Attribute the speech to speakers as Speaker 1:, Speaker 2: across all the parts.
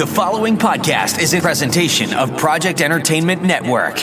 Speaker 1: The following podcast is a presentation of Project Entertainment Network.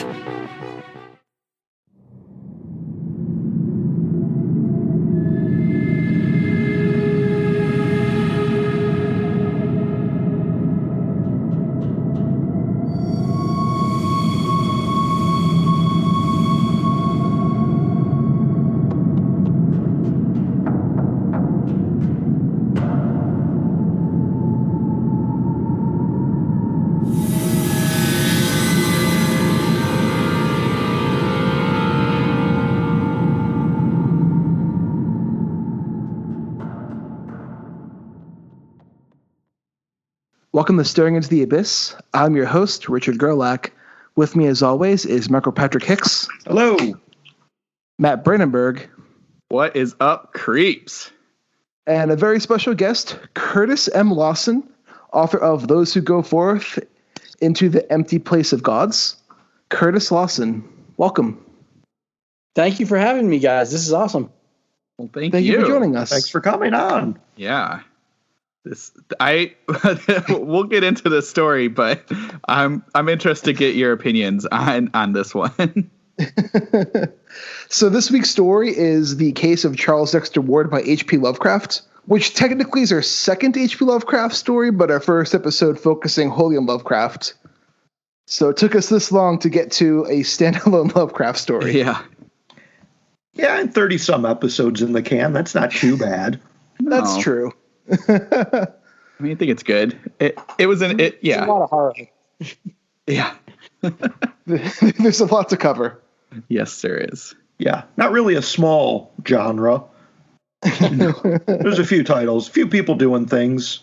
Speaker 2: Welcome to Staring into the Abyss. I'm your host, Richard Gerlach. With me, as always, is Michael Patrick Hicks.
Speaker 3: Hello.
Speaker 2: Matt Brandenburg.
Speaker 3: What is up, creeps?
Speaker 2: And a very special guest, Curtis M. Lawson, author of Those Who Go Forth into the Empty Place of Gods. Curtis Lawson, welcome.
Speaker 4: Thank you for having me, guys. This is awesome.
Speaker 3: Well, thank
Speaker 2: you for joining us.
Speaker 5: Thanks for coming on.
Speaker 3: Yeah. We'll get into the story, but I'm interested to get your opinions on this one.
Speaker 2: So this week's story is the case of Charles Dexter Ward by H.P. Lovecraft, which technically is our second H.P. Lovecraft story, but our first episode focusing wholly on Lovecraft. So it took us this long to get to a standalone Lovecraft story.
Speaker 3: Yeah.
Speaker 5: Yeah, and 30-some episodes in the can. That's not too bad.
Speaker 2: That's true.
Speaker 3: I mean, I think it's good. It was yeah.
Speaker 4: It's a lot of horror.
Speaker 3: Yeah.
Speaker 2: There's a lot to cover.
Speaker 3: Yes, there is.
Speaker 5: Yeah, not really a small genre. There's a few titles, a few people doing things.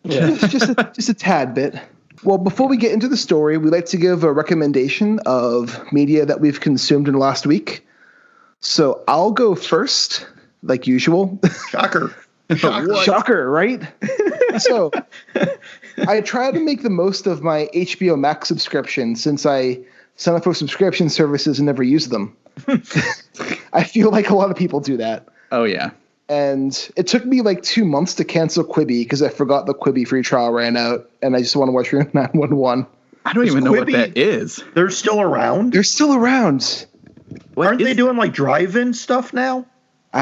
Speaker 2: Yeah. just a tad bit. Well, before we get into the story, we'd like to give a recommendation of media that we've consumed in the last week. So I'll go first, like usual.
Speaker 5: Shocker.
Speaker 2: Shocker, right? So I try to make the most of my HBO Max subscription since I sign up for subscription services and never use them. I feel like a lot of people do that.
Speaker 3: Oh, yeah.
Speaker 2: And it took me like 2 months to cancel Quibi because I forgot the Quibi free trial ran out and I just want to watch 911.
Speaker 3: I don't even know what that is.
Speaker 5: They're still around?
Speaker 2: They're still around.
Speaker 5: Aren't they doing like drive-in stuff now?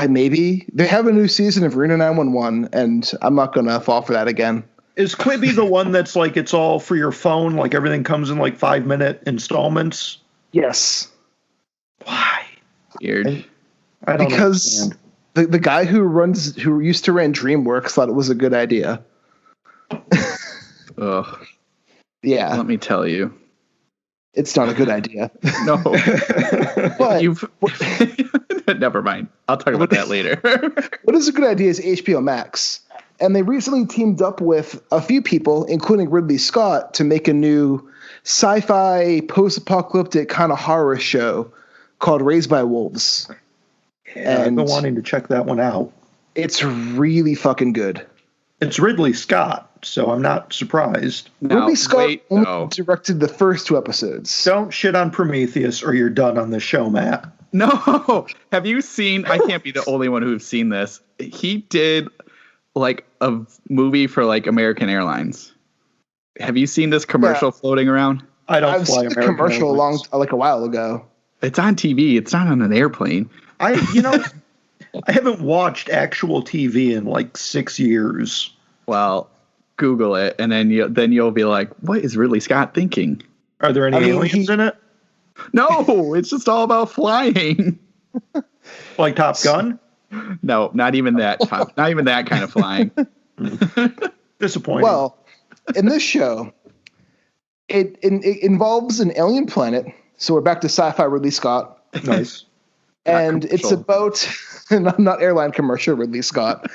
Speaker 2: Maybe. They have a new season of Reno 911, and I'm not going to fall for that again.
Speaker 5: Is Quibi the one that's like it's all for your phone, like everything comes in like 5-minute installments?
Speaker 2: Yes.
Speaker 5: Why?
Speaker 3: Weird.
Speaker 5: I don't
Speaker 2: because
Speaker 5: understand.
Speaker 2: The guy who used to run DreamWorks thought it was a good idea.
Speaker 3: Ugh.
Speaker 2: Yeah.
Speaker 3: Let me tell you.
Speaker 2: It's not a good idea.
Speaker 3: No.
Speaker 2: But
Speaker 3: never mind. I'll talk about that later.
Speaker 2: What is a good idea is HBO Max. And they recently teamed up with a few people, including Ridley Scott, to make a new sci-fi, post-apocalyptic kind of horror show called Raised by Wolves.
Speaker 5: Yeah,
Speaker 2: and
Speaker 5: I've been wanting to check that one out.
Speaker 2: It's really fucking good.
Speaker 5: It's Ridley Scott, so I'm not surprised.
Speaker 3: Now,
Speaker 2: Ridley Scott only
Speaker 3: no.
Speaker 2: directed the first 2 episodes.
Speaker 5: Don't shit on Prometheus or you're done on the show, Matt.
Speaker 3: No. Have you seen, I can't be the only one who's seen this. He did like a movie for like American Airlines. Have you seen this commercial floating around?
Speaker 2: I've seen the commercial
Speaker 5: Airlines.
Speaker 2: a while ago.
Speaker 3: It's on TV. It's not on an airplane.
Speaker 5: I haven't watched actual TV in like 6 years.
Speaker 3: Well, Google it, and then you'll be like, "What is Ridley Scott thinking?"
Speaker 5: Are there any aliens in it?
Speaker 3: No, it's just all about flying.
Speaker 5: Like Top Gun?
Speaker 3: No, not even that. Not even that kind of flying.
Speaker 5: Disappointing.
Speaker 2: Well, in this show, it involves an alien planet. So we're back to sci-fi Ridley Scott.
Speaker 5: Nice.
Speaker 2: And it's about not airline commercial Ridley Scott.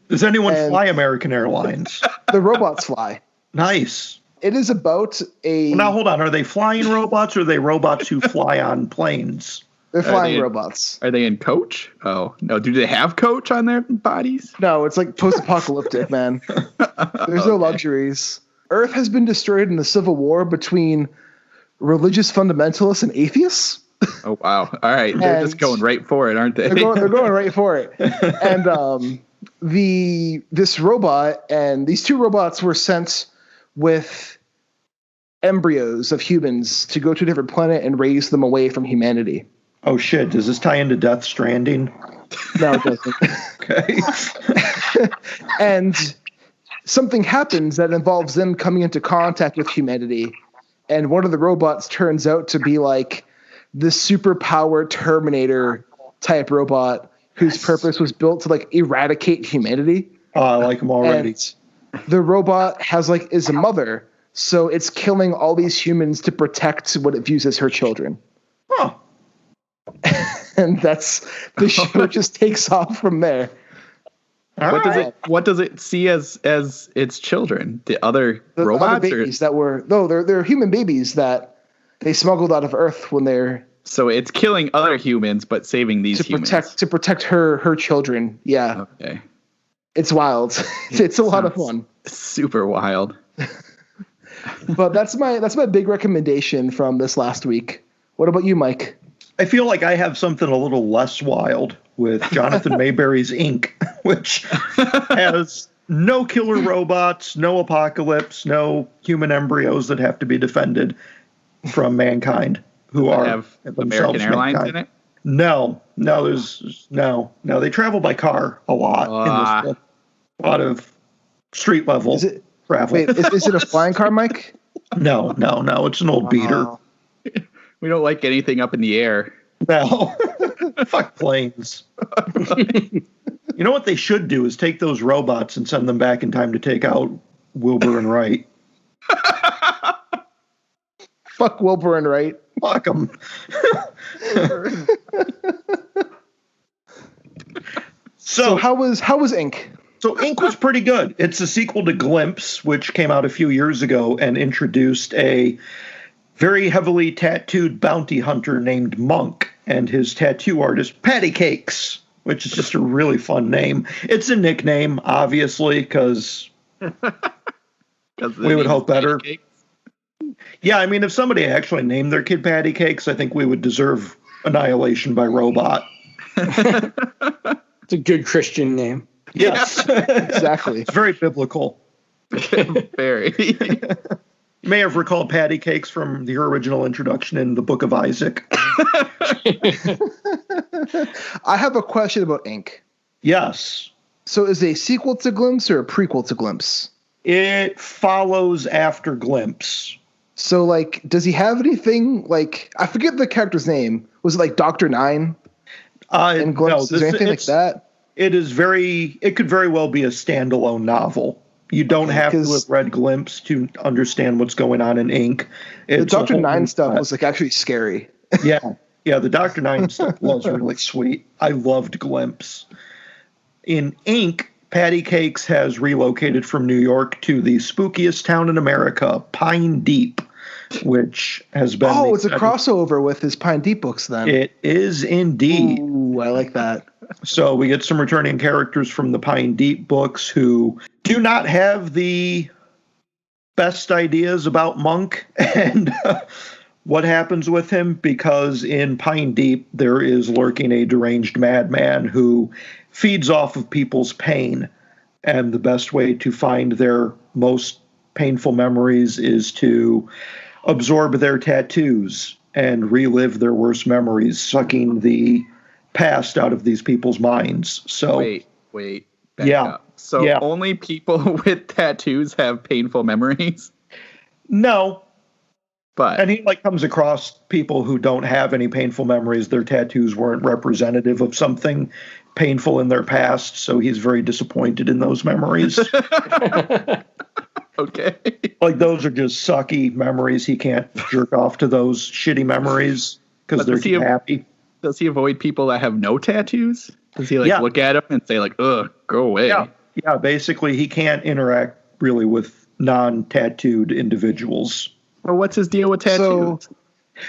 Speaker 5: Does anyone fly American Airlines?
Speaker 2: The robots fly.
Speaker 5: Nice.
Speaker 2: It is about
Speaker 5: Well, now hold on. Are they flying robots or are they robots who fly on planes?
Speaker 2: They're flying robots.
Speaker 3: Are they in coach? Oh, no. Do they have coach on their bodies?
Speaker 2: No, it's like post-apocalyptic, man. There's no luxuries. Earth has been destroyed in the Civil War between religious fundamentalists and atheists.
Speaker 3: Oh, wow. All right. They're just going right for it, aren't they?
Speaker 2: They're going right for it. And this robot and these 2 robots were sent with embryos of humans to go to a different planet and raise them away from humanity.
Speaker 5: Oh shit! Does this tie into Death Stranding?
Speaker 2: No, it doesn't.
Speaker 5: Okay.
Speaker 2: And something happens that involves them coming into contact with humanity. And one of the robots turns out to be like this superpowered Terminator type robot whose purpose was built to like eradicate humanity.
Speaker 5: Oh, I like them already.
Speaker 2: And the robot is a mother, so it's killing all these humans to protect what it views as her children.
Speaker 5: Huh.
Speaker 2: And that's the show just takes off from there.
Speaker 3: What does it see as its children? The other robots?
Speaker 2: Other babies they're human babies that they smuggled out of Earth when they're.
Speaker 3: So it's killing other humans, but saving these humans.
Speaker 2: To protect her children. Yeah.
Speaker 3: Okay.
Speaker 2: It's wild. It's a lot of fun.
Speaker 3: Super wild.
Speaker 2: But that's my big recommendation from this last week. What about you, Mike?
Speaker 5: I feel like I have something a little less wild with Jonathan Maberry's Inc., which has no killer robots, no apocalypse, no human embryos that have to be defended from mankind who are
Speaker 3: have American Airlines mankind. In it?
Speaker 5: No. They travel by car a lot. In this, a lot of street level travel.
Speaker 2: Wait, is it a flying car, Mike?
Speaker 5: No. It's an old beater.
Speaker 3: We don't like anything up in the air.
Speaker 5: No. Fuck planes. You know what they should do is take those robots and send them back in time to take out Wilbur and Wright.
Speaker 2: Fuck Wilbur and Wright.
Speaker 5: Fuck them.
Speaker 2: So how was Inc.?
Speaker 5: So Inc. was pretty good. It's a sequel to Glimpse, which came out a few years ago and introduced a very heavily tattooed bounty hunter named Monk and his tattoo artist Patty Cakes, which is just a really fun name. It's a nickname, obviously, because we would hope better. Yeah, I mean, if somebody actually named their kid Patty Cakes, I think we would deserve annihilation by robot.
Speaker 4: It's a good Christian name.
Speaker 5: Yes,
Speaker 2: exactly.
Speaker 5: It's very biblical.
Speaker 3: Very.
Speaker 5: You may have recalled Patty Cakes from the original introduction in the Book of Isaac.
Speaker 2: I have a question about Inc.
Speaker 5: Yes.
Speaker 2: So is it a sequel to Glimpse or a prequel to Glimpse?
Speaker 5: It follows after Glimpse.
Speaker 2: So, like, does he have anything, like, I forget the character's name. Was it, like, Dr. Nine in Glimpse?
Speaker 5: No,
Speaker 2: is there anything like that?
Speaker 5: It could very well be a standalone novel. You don't have to have read Glimpse to understand what's going on in Inc.
Speaker 2: The Dr. Nine stuff was, like, actually scary.
Speaker 5: Yeah, the Dr. Nine stuff was really sweet. I loved Glimpse. In Inc., Patty Cakes has relocated from New York to the spookiest town in America, Pine Deep, which has been...
Speaker 2: Oh, it's a crossover with his Pine Deep books, then.
Speaker 5: It is indeed.
Speaker 2: Ooh, I like that.
Speaker 5: So we get some returning characters from the Pine Deep books who do not have the best ideas about Monk and what happens with him, because in Pine Deep there is lurking a deranged madman who feeds off of people's pain, and the best way to find their most painful memories is to absorb their tattoos and relive their worst memories, sucking the past out of these people's minds. So
Speaker 3: wait. Back up. So only people with tattoos have painful memories?
Speaker 5: No.
Speaker 3: And
Speaker 5: he comes across people who don't have any painful memories. Their tattoos weren't representative of something painful in their past, so he's very disappointed in those memories.
Speaker 3: Okay.
Speaker 5: Like, those are just sucky memories. He can't jerk off to those shitty memories because they're too happy.
Speaker 3: Does he avoid people that have no tattoos? Does he look at them and say ugh, go away?
Speaker 5: Yeah, basically he can't interact really with non-tattooed individuals.
Speaker 3: Well, what's his deal with tattoos?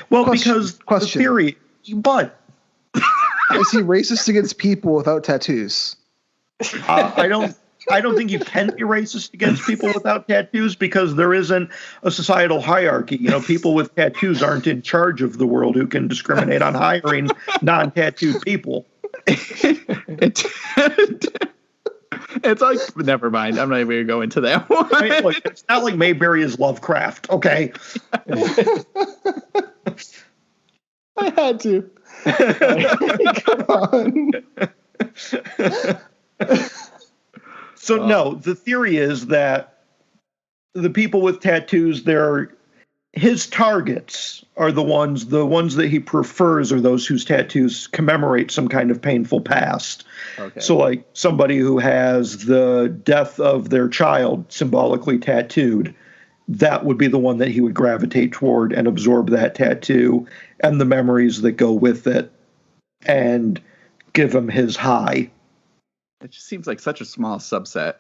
Speaker 5: Because the theory, but
Speaker 2: is he racist against people without tattoos?
Speaker 5: I don't think you can be racist against people without tattoos, because there isn't a societal hierarchy. You know, people with tattoos aren't in charge of the world who can discriminate on hiring non-tattooed people.
Speaker 3: It's like, never mind. I'm not even going to go into that one.
Speaker 5: I mean, look, it's not like Maberry is Lovecraft, okay?
Speaker 2: I had to. Come on.
Speaker 5: So no, the theory is that the people with tattoos, his targets are the ones that he prefers are those whose tattoos commemorate some kind of painful past.
Speaker 3: Okay.
Speaker 5: So like somebody who has the death of their child symbolically tattooed, that would be the one that he would gravitate toward and absorb that tattoo and the memories that go with it and give him his high.
Speaker 3: It just seems like such a small subset.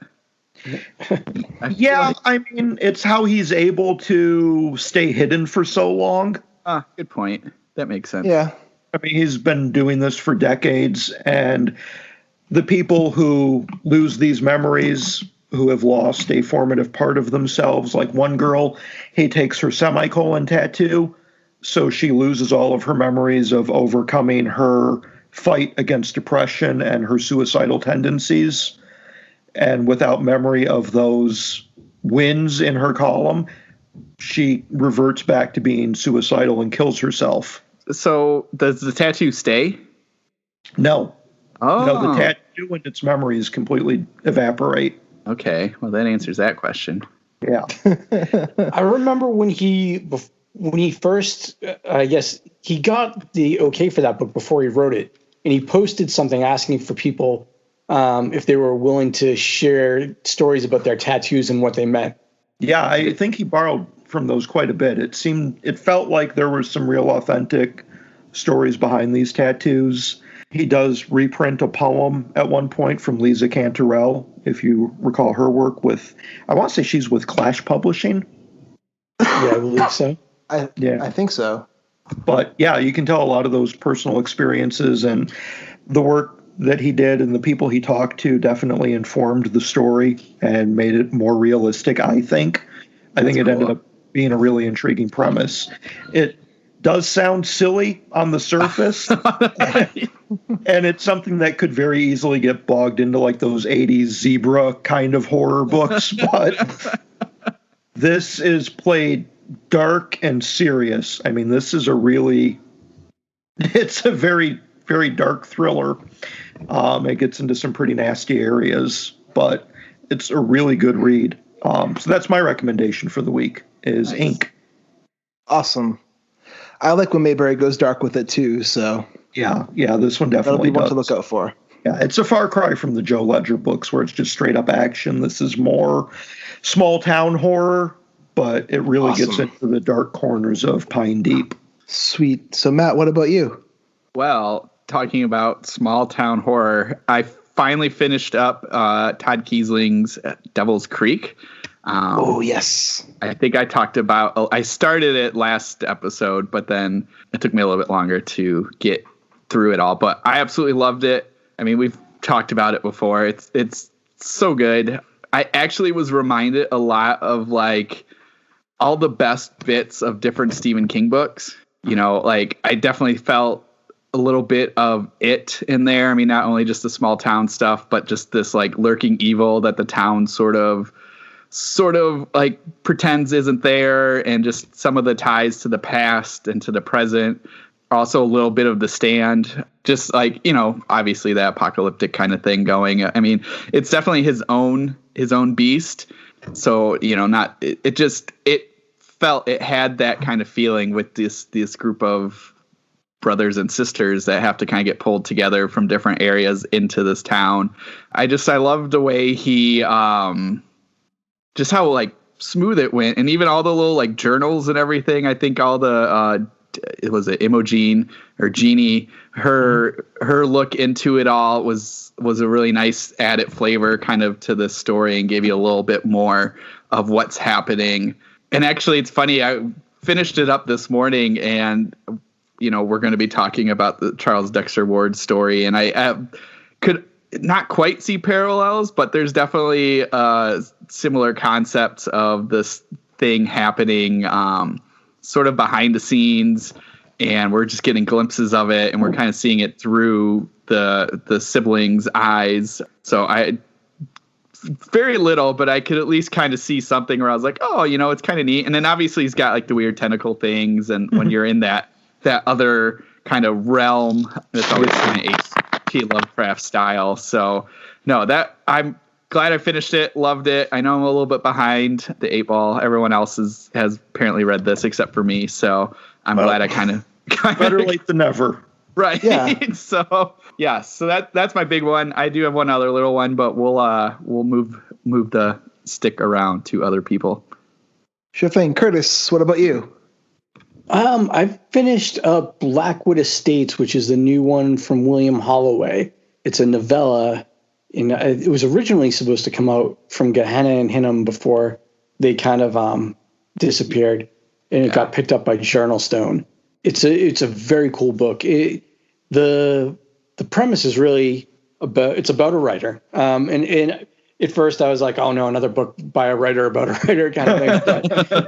Speaker 5: Yeah, I mean, it's how he's able to stay hidden for so long.
Speaker 3: Good point. That makes sense.
Speaker 2: Yeah.
Speaker 5: I mean, he's been doing this for decades, and the people who lose these memories, who have lost a formative part of themselves, like one girl, he takes her semicolon tattoo, so she loses all of her memories of overcoming her fight against depression and her suicidal tendencies. And without memory of those wins in her column, she reverts back to being suicidal and kills herself.
Speaker 3: So does the tattoo stay?
Speaker 5: No.
Speaker 3: Oh.
Speaker 5: No, the tattoo and its memories completely evaporate.
Speaker 3: Okay. Well, that answers that question.
Speaker 5: Yeah.
Speaker 4: I remember when he first, I guess, he got the okay for that book before he wrote it. And he posted something asking for people if they were willing to share stories about their tattoos and what they meant.
Speaker 5: Yeah, I think he borrowed from those quite a bit. It felt like there were some real authentic stories behind these tattoos. He does reprint a poem at one point from Lisa Cantarell, if you recall her work with, I want to say she's with Clash Publishing.
Speaker 4: Yeah, I believe so.
Speaker 2: I think so.
Speaker 5: But yeah, you can tell a lot of those personal experiences and the work that he did and the people he talked to definitely informed the story and made it more realistic, I think. I think it ended up being a really intriguing premise. It does sound silly on the surface, and it's something that could very easily get bogged into like those 80s zebra kind of horror books, but this is played dark and serious. I mean, it's a very, very dark thriller. It gets into some pretty nasty areas, but it's a really good read. So that's my recommendation for the week is Ink.
Speaker 2: Awesome. I like when Maberry goes dark with it too, so
Speaker 5: Yeah, this one
Speaker 2: that'll
Speaker 5: definitely
Speaker 2: be one
Speaker 5: does.
Speaker 2: to look out for.
Speaker 5: Yeah, it's a far cry from the Joe Ledger books where it's just straight up action. This is more small town horror, but it really gets into the dark corners of Pine Deep.
Speaker 2: Sweet. So Matt, what about you?
Speaker 3: Well, talking about small town horror, I finally finished up Todd Kiesling's Devil's Creek.
Speaker 2: Yes.
Speaker 3: I think I talked about, I started it last episode, but then it took me a little bit longer to get through it all. But I absolutely loved it. I mean, we've talked about it before. It's so good. I actually was reminded a lot of like all the best bits of different Stephen King books. You know, like I definitely felt a little bit of it in there. I mean, not only just the small town stuff, but just this like lurking evil that the town sort of like pretends isn't there, and just some of the ties to the past and to the present. Also a little bit of The Stand, just like, you know, obviously that apocalyptic kind of thing going. I mean, it's definitely his own beast. So, you know, it felt it had that kind of feeling with this group of brothers and sisters that have to kind of get pulled together from different areas into this town. I love the way he just how like smooth it went, and even all the little like journals and everything. I think all the it was Imogen or Jeannie, her look into it all was a really nice added flavor kind of to the story and gave you a little bit more of what's happening. And actually, it's funny, I finished it up this morning, and you know, we're going to be talking about the Charles Dexter Ward story, and I could not quite see parallels, but there's definitely similar concepts of this thing happening sort of behind the scenes, and we're just getting glimpses of it, and we're kind of seeing it through the siblings' eyes. So I very little, but I could at least kind of see something where I was like, oh, it's kind of neat. And then obviously he's got like the weird tentacle things, and when you're in that other kind of realm, that's always kind of H.P. Lovecraft style. So no, that I'm glad I finished it, loved it. I know I'm a little bit behind the 8-ball. Everyone else has apparently read this except for me, so I'm glad I kind of
Speaker 5: better late than never.
Speaker 3: Right. Yeah. So that's my big one. I do have one other little one, but we'll move the stick around to other people.
Speaker 2: Sure thing. Curtis, what about you?
Speaker 4: I finished Blackwood Estates, which is the new one from William Holloway. It's a novella, and it was originally supposed to come out from Gehenna and Hinnom before they kind of disappeared, and it got picked up by Journalstone. It's a very cool book. The premise is really about a writer, and at first I was like, oh no, another book by a writer about a writer kind of thing.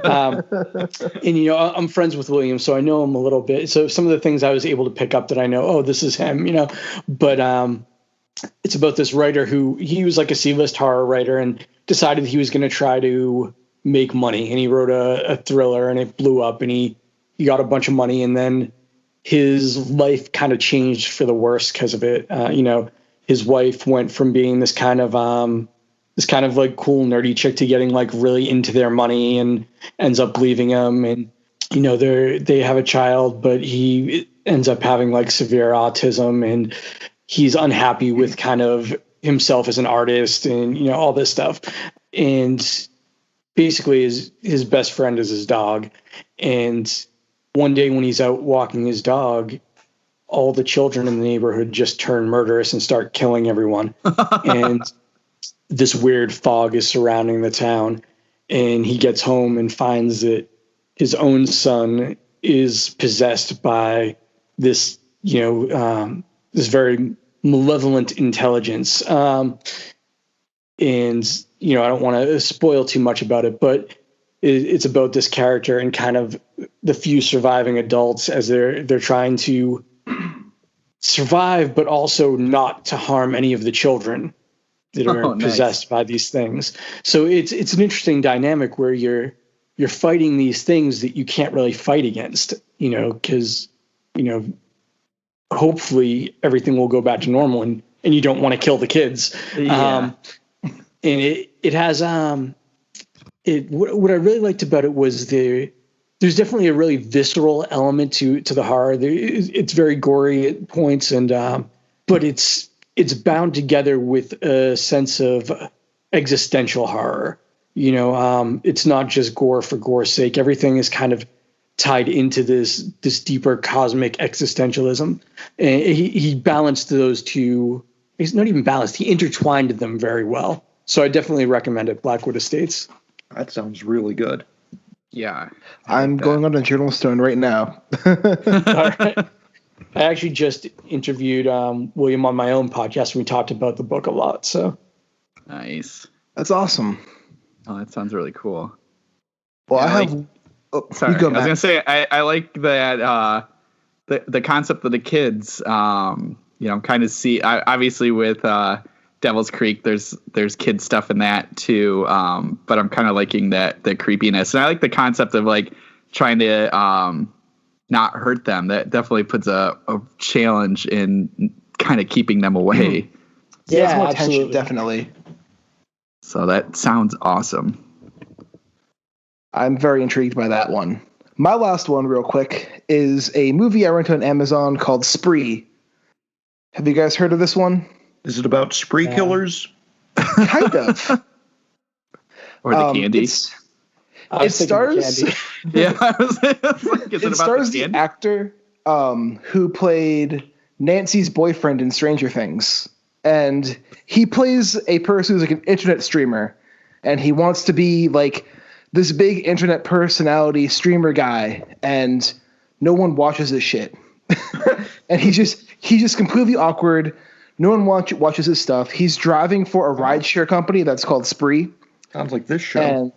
Speaker 4: But, and I'm friends with William, so I know him a little bit. So some of the things I was able to pick up that I know, oh, this is him, But it's about this writer who he was like a C-list horror writer and decided he was going to try to make money. And he wrote a thriller, and it blew up, and he got a bunch of money, and then his life kind of changed for the worse because of it. His wife went from being this kind of like cool nerdy chick to getting like really into their money, and ends up leaving him. And they have a child, but he ends up having like severe autism, and he's unhappy with kind of himself as an artist, and all this stuff. And basically his best friend is his dog. And one day when he's out walking his dog, all the children in the neighborhood just turn murderous and start killing everyone. And this weird fog is surrounding the town, and he gets home and finds that his own son is possessed by this, this very malevolent intelligence. And, I don't want to spoil too much about it, but it's about this character and kind of the few surviving adults as they're trying to survive, but also not to harm any of the children that are possessed by these things. So it's an interesting dynamic where you're fighting these things that you can't really fight against, because, hopefully everything will go back to normal, and you don't want to kill the kids. Yeah. And it has, what I really liked about it was there's definitely a really visceral element to the horror. It's very gory at points, and but it's bound together with a sense of existential horror. It's not just gore for gore's sake. Everything is kind of tied into this deeper cosmic existentialism. And he balanced those two. He's not even balanced. He intertwined them very well. So I definitely recommend it, Blackwood Estates.
Speaker 5: That sounds really good.
Speaker 3: Yeah.
Speaker 2: I'm going on to Journalstone right now.
Speaker 4: All right. I actually just interviewed William on my own podcast, and we talked about the book a lot. So
Speaker 3: nice.
Speaker 2: That's awesome.
Speaker 3: Oh, that sounds really cool.
Speaker 2: Well,
Speaker 3: yeah,
Speaker 2: I have.
Speaker 3: Sorry, I was gonna say I like that the concept of the kids. Kind of see. Obviously with Devil's Creek, there's kid stuff in that too. But I'm kind of liking the creepiness, and I like the concept of like trying to not hurt them. That definitely puts a challenge in kind of keeping them away.
Speaker 2: Mm-hmm. Yeah, it's more
Speaker 4: absolutely.
Speaker 2: tension, definitely.
Speaker 3: So that sounds awesome.
Speaker 2: I'm very intrigued by that one. My last one, real quick, is a movie I rented on Amazon called Spree. Have you guys heard of this one?
Speaker 5: Is it about spree killers?
Speaker 2: Kind of.
Speaker 3: Or the candy.
Speaker 2: It stars.
Speaker 3: Yeah, I was like,
Speaker 2: it stars the actor who played Nancy's boyfriend in Stranger Things, and he plays a person who's like an internet streamer, and he wants to be like this big internet personality streamer guy, and no one watches his shit. And he's just completely awkward. No one watches his stuff. He's driving for a rideshare company that's called Spree.
Speaker 5: Sounds like this show.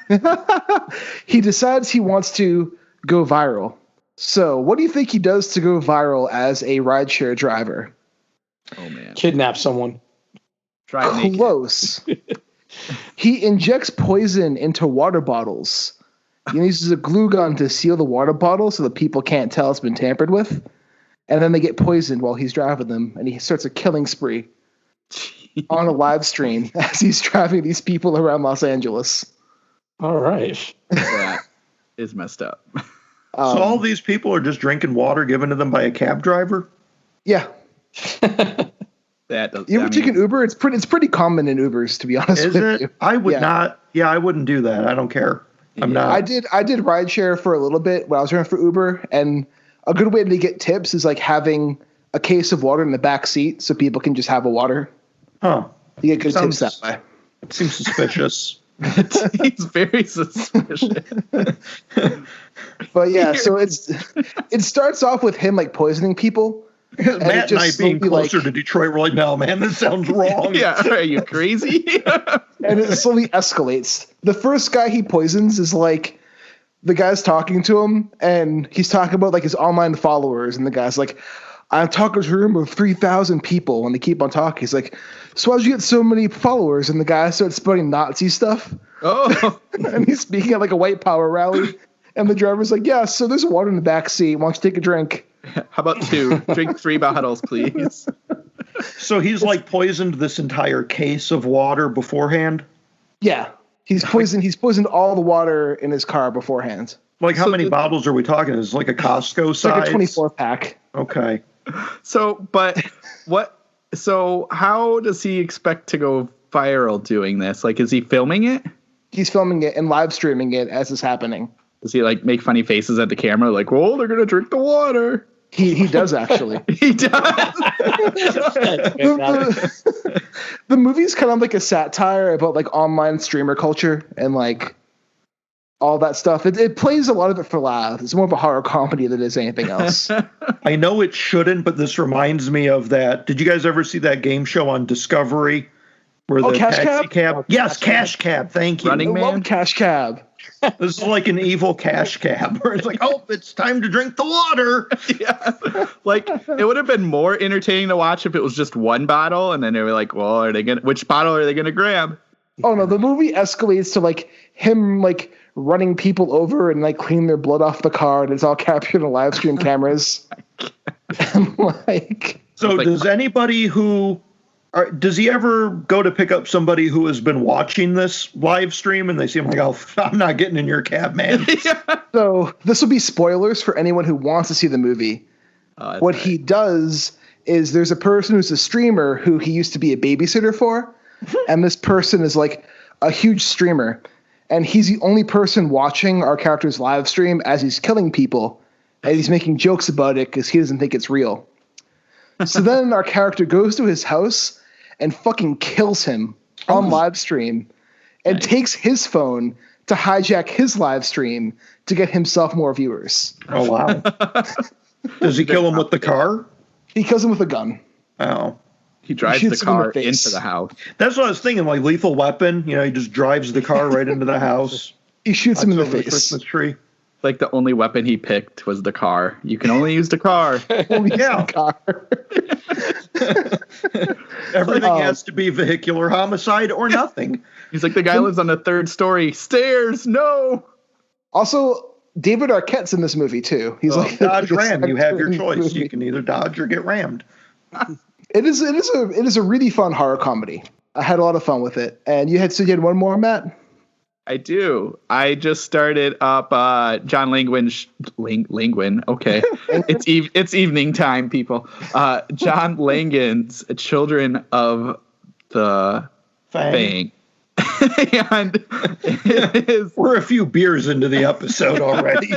Speaker 2: And he decides he wants to go viral. So what do you think he does to go viral as a rideshare driver?
Speaker 3: Oh, man.
Speaker 4: Kidnap someone.
Speaker 3: Try it naked.
Speaker 2: Close. He injects poison into water bottles. He uses a glue gun to seal the water bottle so that people can't tell it's been tampered with. And then they get poisoned while he's driving them, and he starts a killing spree on a live stream as he's driving these people around Los Angeles.
Speaker 4: All right.
Speaker 3: That is messed up.
Speaker 5: So all these people are just drinking water given to them by a cab driver?
Speaker 2: Yeah.
Speaker 3: That does.
Speaker 2: You ever take an Uber? It's pretty common in Ubers, to be honest
Speaker 5: Is
Speaker 2: with
Speaker 5: it?
Speaker 2: you.
Speaker 5: I would
Speaker 2: Yeah.
Speaker 5: not. Yeah, I wouldn't do that. I don't care. I'm not.
Speaker 2: I did rideshare for a little bit when I was running for Uber, and a good way to get tips is like having a case of water in the back seat so people can just have a water.
Speaker 5: Huh.
Speaker 2: You get good
Speaker 5: Sounds-
Speaker 2: tips that way.
Speaker 5: It seems suspicious.
Speaker 3: He's very suspicious.
Speaker 2: But yeah, so it starts off with him like poisoning people. And
Speaker 5: Matt and I being
Speaker 2: slowly,
Speaker 5: closer to Detroit, we're like, no, man, this sounds wrong.
Speaker 3: Yeah, are you crazy?
Speaker 2: and it slowly escalates. The first guy he poisons is like the guy's talking to him, and he's talking about like his online followers, and the guy's like, I'm talking to a room of 3,000 people, and they keep on talking. He's like, so how'd you get so many followers? And the guy starts spouting Nazi stuff,
Speaker 3: Oh,
Speaker 2: and he's speaking at like a white power rally, and the driver's like, yeah, so there's water in the back seat. Why don't you take a drink?
Speaker 3: how about 2? Drink 3 bottles, please.
Speaker 5: So he's like poisoned this entire case of water beforehand?
Speaker 2: Yeah, he's poisoned all the water in his car beforehand.
Speaker 5: Like how many bottles are we talking? Is it like a Costco
Speaker 2: It's
Speaker 5: size?
Speaker 2: like a 24 pack.
Speaker 5: Okay.
Speaker 3: So, but what? So, how does he expect to go viral doing this? Like, is he filming it?
Speaker 2: He's filming it and live streaming it as it's happening.
Speaker 3: Does he like make funny faces at the camera? Like, well, they're gonna drink the water.
Speaker 2: He does actually.
Speaker 3: He does.
Speaker 2: The movie's kind of like a satire about like online streamer culture and like all that stuff. It plays a lot of it for laughs. It's more of a horror comedy than it is anything else.
Speaker 5: I know it shouldn't, but this reminds me of that. Did you guys ever see that game show on Discovery? Where the
Speaker 2: Cash
Speaker 5: taxi
Speaker 2: Cab?
Speaker 5: cab? Yes, Cash Cab. Thank you.
Speaker 3: Running
Speaker 2: I
Speaker 3: Man?
Speaker 2: love Cash Cab.
Speaker 5: This is like an evil cash cab where it's like, oh, it's time to drink the water.
Speaker 3: Yeah. Like, it would have been more entertaining to watch if it was just one bottle, and then they were like, well, which bottle are they gonna grab?
Speaker 2: Oh no, the movie escalates to like him like running people over and like cleaning their blood off the car, and it's all captured on live stream cameras. And like,
Speaker 5: So
Speaker 3: Like-
Speaker 5: does anybody does he ever go to pick up somebody who has been watching this live stream and they see him like, oh, I'm not getting in your cab, man.
Speaker 3: Yeah.
Speaker 2: so this will be spoilers for anyone who wants to see the movie.
Speaker 3: Oh,
Speaker 2: What he does is there's a person who's a streamer who he used to be a babysitter for, and this person is like a huge streamer, and he's the only person watching our character's live stream as he's killing people, and he's making jokes about it because he doesn't think it's real. So then our character goes to his house and fucking kills him on live stream and takes his phone to hijack his live stream to get himself more viewers.
Speaker 5: Oh, wow. Does he kill him with the car?
Speaker 2: He kills him with a gun.
Speaker 5: Oh.
Speaker 3: He drives
Speaker 2: shoots
Speaker 3: the
Speaker 2: him in the
Speaker 3: car
Speaker 2: face.
Speaker 3: into the house.
Speaker 5: That's what I was thinking, like Lethal Weapon. You know, he just drives the car right into the house.
Speaker 2: He shoots him in the
Speaker 5: Over
Speaker 2: face.
Speaker 5: Christmas tree.
Speaker 3: Like, the only weapon he picked was the car. You can only use the car.
Speaker 5: Yeah.
Speaker 2: Car.
Speaker 5: Everything has to be vehicular homicide or nothing.
Speaker 3: He's like, the guy lives on the 3rd story. Stairs, no.
Speaker 2: Also, David Arquette's in this movie too. He's like
Speaker 5: Dodge
Speaker 2: the
Speaker 5: ram. You have your
Speaker 2: in the
Speaker 5: choice.
Speaker 2: movie.
Speaker 5: You can either dodge or get rammed.
Speaker 2: It is a really fun horror comedy. I had a lot of fun with it. And you had one more, Matt?
Speaker 3: I do. I just started up John Langwin's Langwin. Okay, it's evening time, people. John Langan's Children of the
Speaker 5: Fang.
Speaker 3: And it is,
Speaker 5: We're a few beers into the episode already.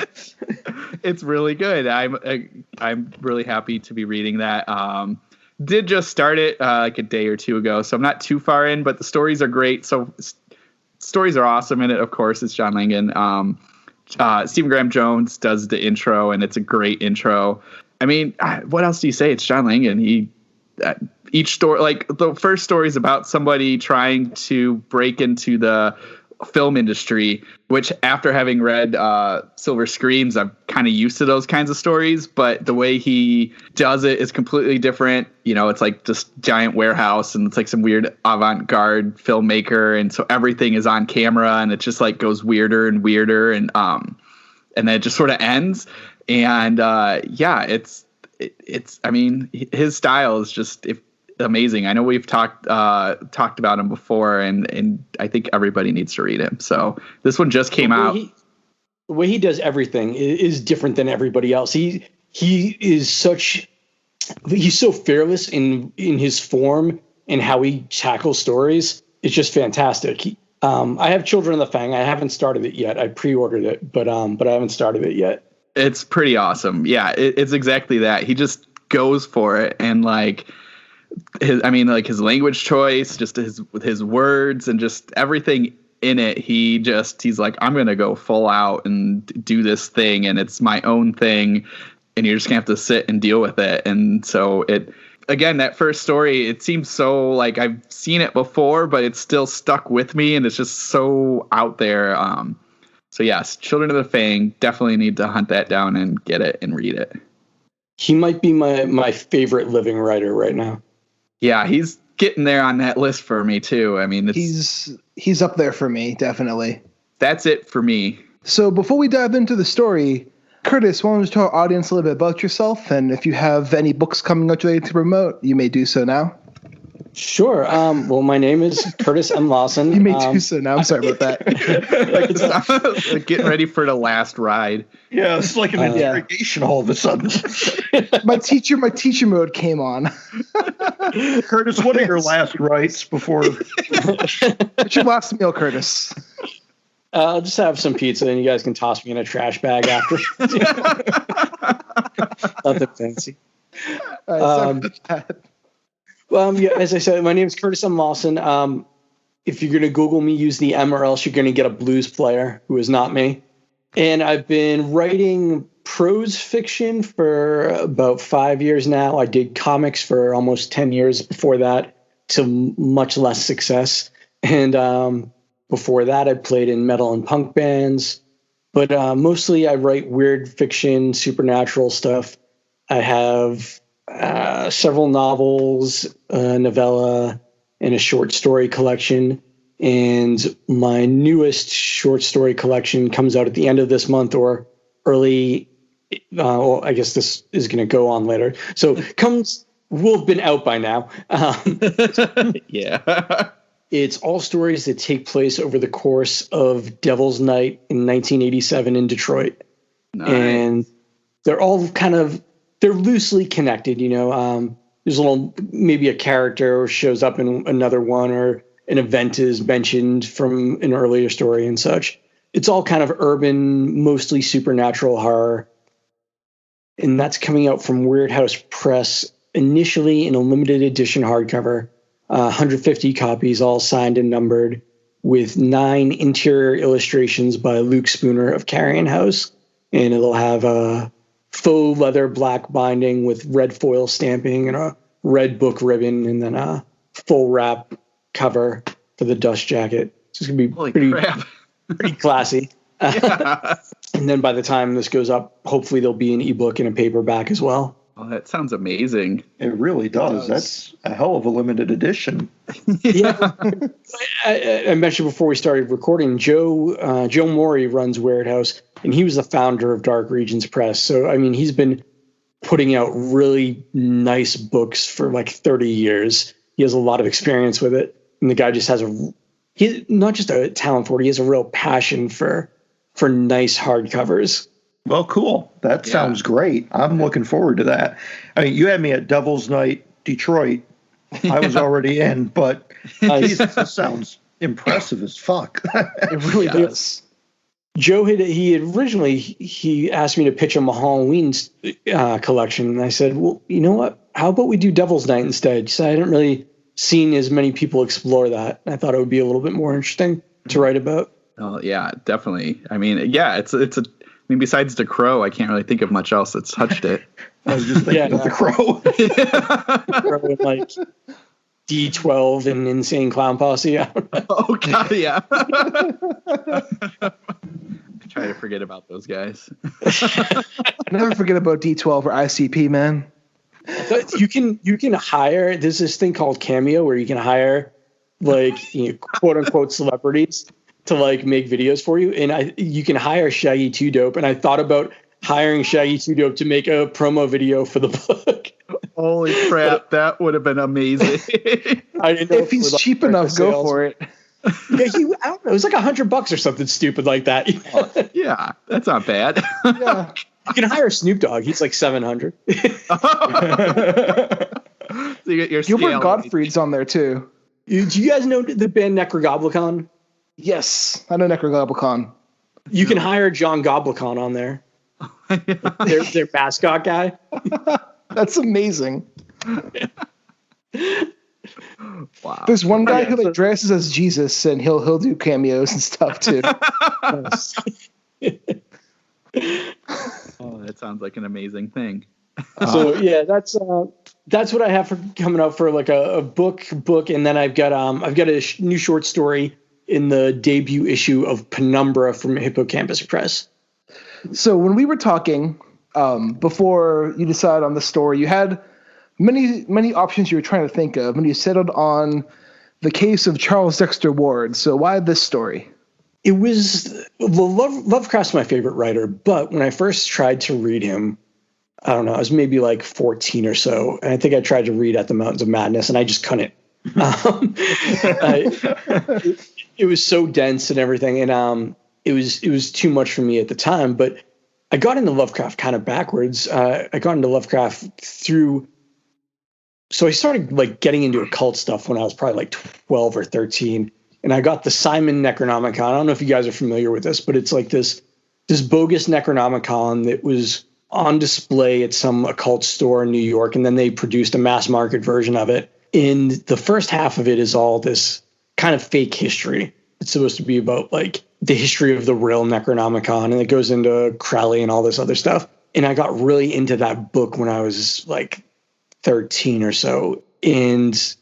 Speaker 3: it's really good. I'm really happy to be reading that. Did just start it like a day or two ago, so I'm not too far in, but the stories are great. So stories are awesome in it. Of course, it's John Langan. Stephen Graham Jones does the intro, and it's a great intro. I mean, what else do you say? It's John Langan. Each story, like the first story is about somebody trying to break into the film industry, which after having read Silver Screams, I'm kind of used to those kinds of stories, but the way he does it is completely different. You know, it's like this giant warehouse and it's like some weird avant-garde filmmaker. And so everything is on camera and it just like goes weirder and weirder. And then it just sort of ends. And it's I mean, his style is just amazing. I know we've talked about him before, and I think everybody needs to read him. So this one just came out.
Speaker 4: The way he does everything is different than everybody else. He's so fearless in his form and how he tackles stories. It's just fantastic. I have Children of the Fang. I haven't started it yet. I pre-ordered it, but I haven't started it yet.
Speaker 3: It's pretty awesome. Yeah, it's exactly that. He just goes for it, and like his language choice, just his words and just everything in it. He's like, I'm going to go full out and do this thing. And it's my own thing. And you're just gonna have to sit and deal with it. And so again, that first story, it seems so like I've seen it before, but it's still stuck with me. And it's just so out there. So yes, Children of the Fang, definitely need to hunt that down and get it and read it.
Speaker 4: He might be my favorite living writer right now.
Speaker 3: Yeah, he's getting there on that list for me too. I mean,
Speaker 2: he's up there for me, definitely.
Speaker 3: That's it for me.
Speaker 2: So before we dive into the story, Curtis, why don't you tell our audience a little bit about yourself, and if you have any books coming out ready to promote, you may do so now.
Speaker 4: Sure. Well, my name is Curtis M. Lawson.
Speaker 2: You may do so now. I'm sorry about
Speaker 3: that. Like getting ready for the last ride.
Speaker 5: Yeah, it's like an interrogation all of a sudden.
Speaker 2: my teacher mode came on.
Speaker 5: Curtis, what are your last rites before?
Speaker 2: What's your last meal, Curtis?
Speaker 4: I'll just have some pizza, and you guys can toss me in a trash bag after. Nothing fancy. As I said, my name is Curtis M. Lawson. If you're going to Google me, use the M, or else you're going to get a blues player who is not me. And I've been writing prose fiction for about 5 years now. I did comics for almost 10 years before that, to much less success. And before that, I played in metal and punk bands. But mostly I write weird fiction, supernatural stuff. I have several novels, a novella, and a short story collection. And my newest short story collection comes out at the end of this month or early. Well, I guess this is going to go on later. So will have been out by now.
Speaker 3: Yeah.
Speaker 4: It's all stories that take place over the course of Devil's Night in 1987 in Detroit.
Speaker 3: Nice.
Speaker 4: And they're all they're loosely connected, you know. There's maybe a character shows up in another one, or an event is mentioned from an earlier story and such. It's all kind of urban, mostly supernatural horror. And that's coming out from Weird House Press, initially in a limited edition hardcover, 150 copies, all signed and numbered, with 9 interior illustrations by Luke Spooner of Carrion House. And it'll have a faux leather black binding with red foil stamping and a red book ribbon, and then a full wrap cover for the dust jacket. It's going to be pretty classy.
Speaker 3: Yeah.
Speaker 4: And then by the time this goes up, hopefully there'll be an ebook and a paperback as well.
Speaker 3: Oh, that sounds amazing.
Speaker 5: It really does. That's a hell of a limited edition.
Speaker 4: Yeah. I mentioned before we started recording, Joe Morey runs Weird House, and he was the founder of Dark Regions Press. So, I mean, he's been putting out really nice books for like 30 years. He has a lot of experience with it. And the guy just has he's not just a talent for it, he has a real passion for nice hardcovers.
Speaker 5: Well, cool. That sounds great. I'm looking forward to that. I mean, you had me at Devil's Night, Detroit. I was already in, but Jesus, that sounds impressive as fuck.
Speaker 2: It really does.
Speaker 4: Joe he asked me to pitch him a Halloween collection, and I said, well, you know what? How about we do Devil's Night instead? So I hadn't really seen as many people explore that. I thought it would be a little bit more interesting to write about.
Speaker 3: Oh yeah, definitely. I mean, yeah, it's a. I mean, besides The Crow, I can't really think of much else that's touched it.
Speaker 5: I was just thinking of The Crow.
Speaker 4: Like D12 and Insane Clown Posse. I don't know.
Speaker 3: Oh God, yeah. I try to forget about those guys.
Speaker 2: Never forget about D12 or ICP, man.
Speaker 4: You can hire. There's this thing called Cameo where you can hire like quote unquote celebrities to like make videos for you, and you can hire Shaggy 2 Dope. And I thought about hiring Shaggy 2 Dope to make a promo video for the book.
Speaker 3: Holy crap, that would have been amazing.
Speaker 4: I didn't know
Speaker 2: If he's cheap enough, go for it.
Speaker 4: Yeah, I don't know. It was like $100 or something stupid like that.
Speaker 3: Yeah, that's not bad.
Speaker 2: Yeah.
Speaker 4: You can hire Snoop Dogg. He's like $700.
Speaker 3: So you get your
Speaker 2: Gilbert
Speaker 3: scale.
Speaker 2: Gottfried's on there too.
Speaker 4: Do you guys know the band Necrogoblicon?
Speaker 2: Yes, I know Necrogoblicon.
Speaker 4: You can hire John Goblicon on there. Their mascot guy.
Speaker 2: That's amazing.
Speaker 3: Wow.
Speaker 2: There's one guy who like dresses as Jesus, and he'll do cameos and stuff too.
Speaker 3: Oh, that sounds like an amazing thing.
Speaker 4: So yeah, that's what I have for coming up for like a book, and then I've got a new short story in the debut issue of Penumbra from Hippocampus Press.
Speaker 2: So when we were talking before you decided on the story, you had many options you were trying to think of, and you settled on the case of Charles Dexter Ward. So why this story?
Speaker 4: It was Lovecraft's my favorite writer, but when I first tried to read him, I don't know, I was maybe like 14 or so, and I think I tried to read At the Mountains of Madness, and I just couldn't. It was so dense and everything, and it was too much for me at the time. But I got into Lovecraft kind of backwards. I got into Lovecraft so I started like getting into occult stuff when I was probably like 12 or 13. And I got the Simon Necronomicon. I don't know if you guys are familiar with this, but it's like this bogus Necronomicon that was on display at some occult store in New York. And then they produced a mass market version of it. And the first half of it is all this kind of fake history. It's supposed to be about like the history of the real Necronomicon. And it goes into Crowley and all this other stuff. And I got really into that book when I was like 13 or so. And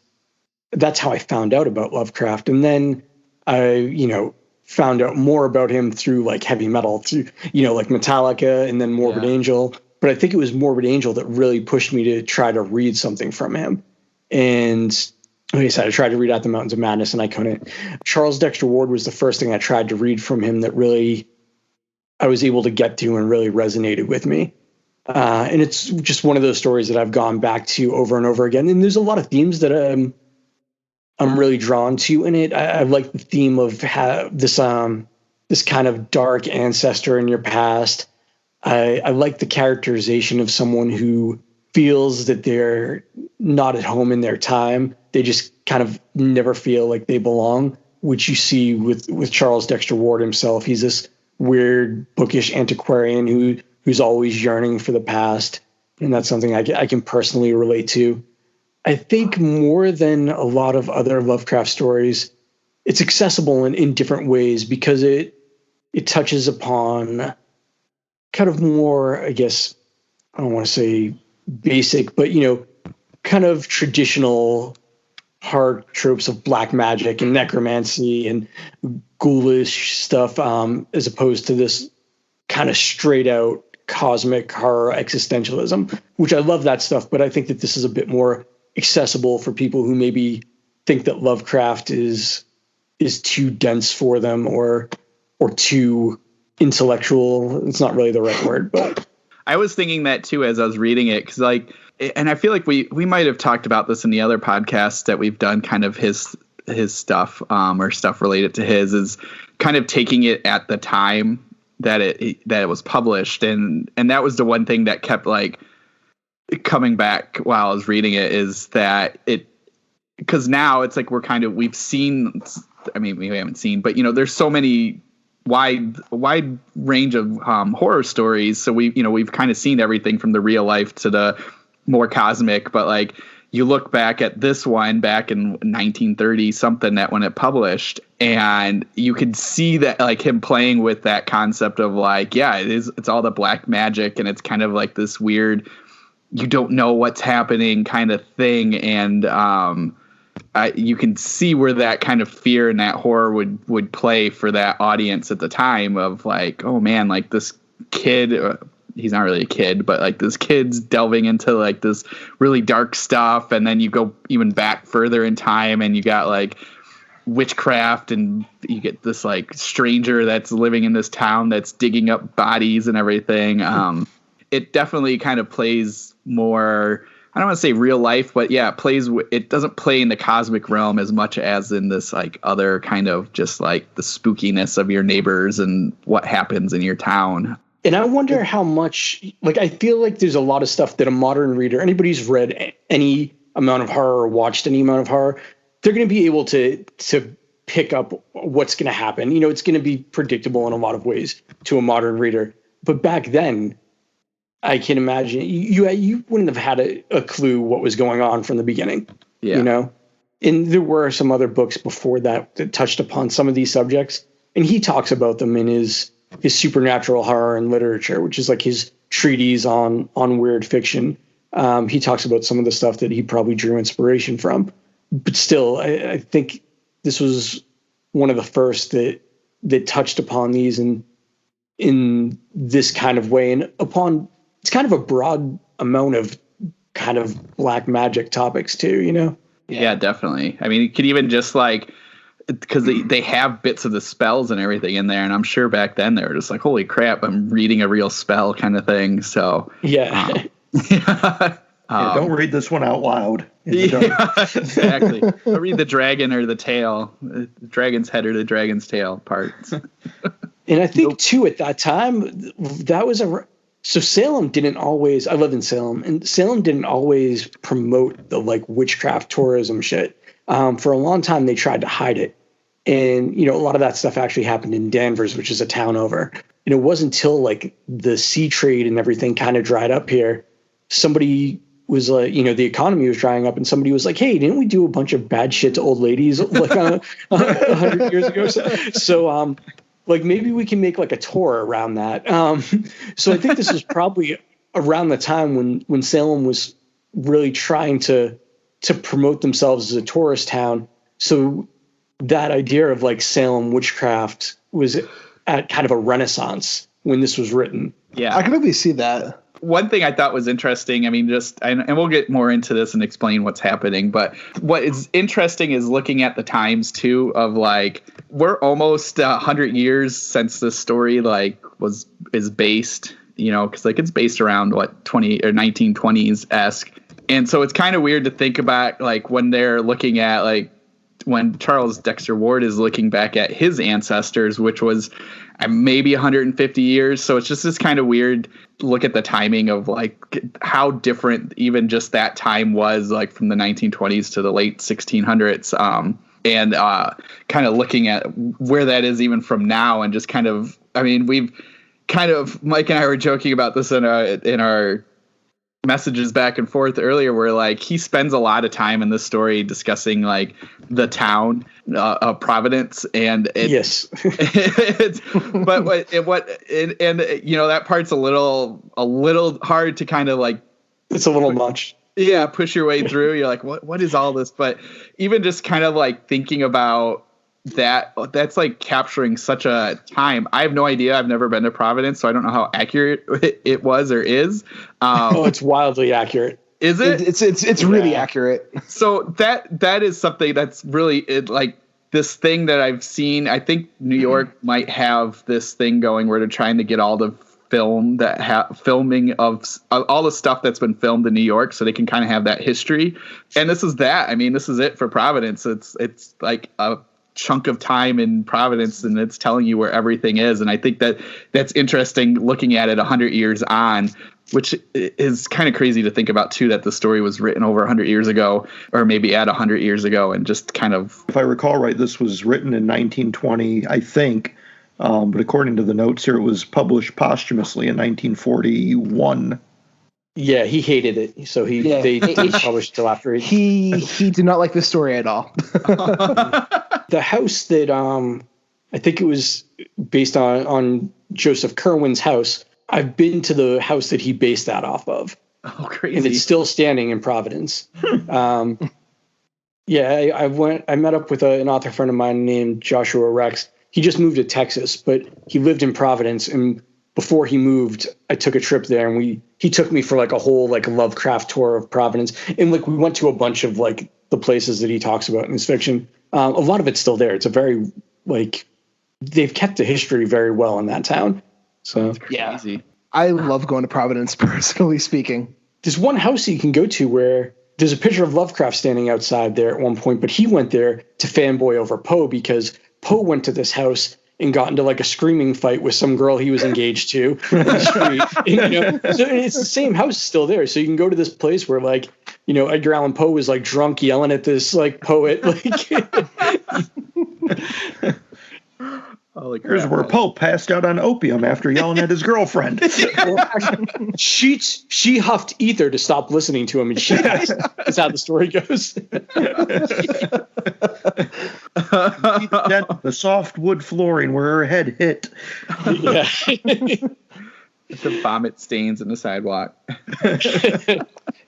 Speaker 4: that's how I found out about Lovecraft. And then I, found out more about him through like heavy metal, through, like Metallica and then Morbid Angel. But I think it was Morbid Angel that really pushed me to try to read something from him. And like I said, I tried to read At the Mountains of Madness and I couldn't. Charles Dexter Ward was the first thing I tried to read from him that really I was able to get to and really resonated with me. And it's just one of those stories that I've gone back to over and over again. And there's a lot of themes that I'm really drawn to in it. I like the theme of this kind of dark ancestor in your past. I like the characterization of someone who feels that they're not at home in their time. They just kind of never feel like they belong, which you see with Charles Dexter Ward himself. He's this weird, bookish antiquarian who's always yearning for the past. And that's something I can personally relate to. I think more than a lot of other Lovecraft stories, it's accessible in different ways because it touches upon kind of more, I guess, I don't want to say basic, but, kind of traditional hard tropes of black magic and necromancy and ghoulish stuff, as opposed to this kind of straight out cosmic horror existentialism, which I love that stuff. But I think that this is a bit more accessible for people who maybe think that Lovecraft is too dense for them or too intellectual. It's not really the right word, but
Speaker 3: I was thinking that too as I was reading it, because and I feel like we might have talked about this in the other podcasts that we've done, kind of his stuff or stuff related to his, is kind of taking it at the time that it was published, and that was the one thing that kept like coming back while I was reading it, is that because now it's like we've seen, I mean, we haven't seen, but there's so many wide range of horror stories. So we've kind of seen everything from the real life to the more cosmic, but like you look back at this one back in 1930 something, that when it published, and you could see that like him playing with that concept of like, it's all the black magic, and it's kind of like this weird, you don't know what's happening kind of thing. And you can see where that kind of fear and that horror would play for that audience at the time of like, oh man, like this kid, he's not really a kid, but like this kid's delving into like this really dark stuff. And then you go even back further in time and you got like witchcraft, and you get this like stranger that's living in this town that's digging up bodies and everything. It definitely kind of plays more, I don't want to say real life, but yeah, it doesn't play in the cosmic realm as much as in this like other kind of just like the spookiness of your neighbors and what happens in your town.
Speaker 4: And I wonder how much, like, I feel like there's a lot of stuff that a modern reader, anybody who's read any amount of horror or watched any amount of horror, they're going to be able to pick up what's going to happen. You know, it's going to be predictable in a lot of ways to a modern reader. But back then, I can imagine you wouldn't have had a clue what was going on from the beginning. Yeah. You know, and there were some other books before that touched upon some of these subjects, and he talks about them in his supernatural horror and literature, which is like his treatise on weird fiction. He talks about some of the stuff that he probably drew inspiration from, but still, I think this was one of the first that touched upon these in this kind of way, and upon, it's kind of a broad amount of kind of black magic topics too, you know?
Speaker 3: Yeah, definitely. I mean, you could even just like, because they have bits of the spells and everything in there, and I'm sure back then they were just like, holy crap, I'm reading a real spell kind of thing. So
Speaker 4: yeah.
Speaker 5: Don't read this one out loud.
Speaker 3: Yeah, exactly. Don't read the dragon or the tail, the dragon's head or the dragon's tail parts.
Speaker 4: And I think too, at that time, that was so Salem didn't always, I lived in Salem, and Salem didn't always promote the like witchcraft tourism shit. For a long time, they tried to hide it. And, you know, a lot of that stuff actually happened in Danvers, which is a town over. And it wasn't until like the sea trade and everything kind of dried up here, somebody was like, you know, the economy was drying up, and somebody was like, hey, didn't we do a bunch of bad shit to old ladies like 100 years ago? So like maybe we can make like a tour around that. So I think this was probably around the time when Salem was really trying to promote themselves as a tourist town. So that idea of like Salem witchcraft was at kind of a renaissance when this was written.
Speaker 3: Yeah,
Speaker 2: I can really see that.
Speaker 3: One thing I thought was interesting, I mean, and we'll get more into this and explain what's happening, but what is interesting is looking at the times too of like, we're almost 100 years since this story like is based, you know, because like it's based around what 20 or 1920s-esque. And so it's kind of weird to think about like when they're looking at like when Charles Dexter Ward is looking back at his ancestors, which was maybe 150 years. So it's just this kind of weird look at the timing of like how different even just that time was, like from the 1920s to the late 1600s. And kind of looking at where that is even from now, and just kind of, I mean, we've kind of, Mike and I were joking about this in our messages back and forth earlier, where like he spends a lot of time in this story discussing like the town of Providence, and
Speaker 4: yes,
Speaker 3: but you know, that part's a little hard to kind of like,
Speaker 4: it's a little much.
Speaker 3: Yeah, push your way through. You're like, what is all this? But even just kind of like thinking about that's like capturing such a time. I have no idea. I've never been to Providence, so I don't know how accurate it was or is.
Speaker 4: It's wildly accurate.
Speaker 3: Is it?
Speaker 2: It's really accurate.
Speaker 3: So that is something that's really like this thing that I've seen. I think New York might have this thing going where they're trying to get all the filming of all the stuff that's been filmed in New York, so they can kind of have that history. And this is that. I mean, this is it for Providence. It's like a chunk of time in Providence, and it's telling you where everything is. And I think that's interesting looking at it 100 years on, which is kind of crazy to think about too, that the story was written over 100 years ago, or maybe at 100 years ago, and just kind of,
Speaker 5: if I recall right, this was written in 1920, I think. But according to the notes here, it was published posthumously in 1941.
Speaker 4: Yeah, he hated it, so they didn't publish until after
Speaker 2: he did not like this story at all.
Speaker 4: The house that I think it was based on Joseph Kerwin's house. I've been to the house that he based that off of.
Speaker 3: Oh, crazy!
Speaker 4: And it's still standing in Providence. Yeah, I met up with an author friend of mine named Joshua Rex. He just moved to Texas, but he lived in Providence. And before he moved, I took a trip there, and he took me for like a whole like Lovecraft tour of Providence. And like we went to a bunch of like the places that he talks about in his fiction. A lot of it's still there. It's a very like they've kept the history very well in that town. So
Speaker 2: yeah, I love going to Providence, personally speaking.
Speaker 4: There's one house that you can go to where there's a picture of Lovecraft standing outside there at one point, but he went there to fanboy over Poe because Poe went to this house and got into like a screaming fight with some girl he was engaged to in the street. And, so it's the same house still there. So you can go to this place where like, Edgar Allan Poe was like drunk yelling at this like poet.
Speaker 5: Like, here's where Poe passed out on opium after yelling at his girlfriend.
Speaker 4: She huffed ether to stop listening to him, and she passed. That's how the story goes.
Speaker 5: The soft wood flooring where her head hit.
Speaker 4: Yeah.
Speaker 3: The vomit stains in the sidewalk.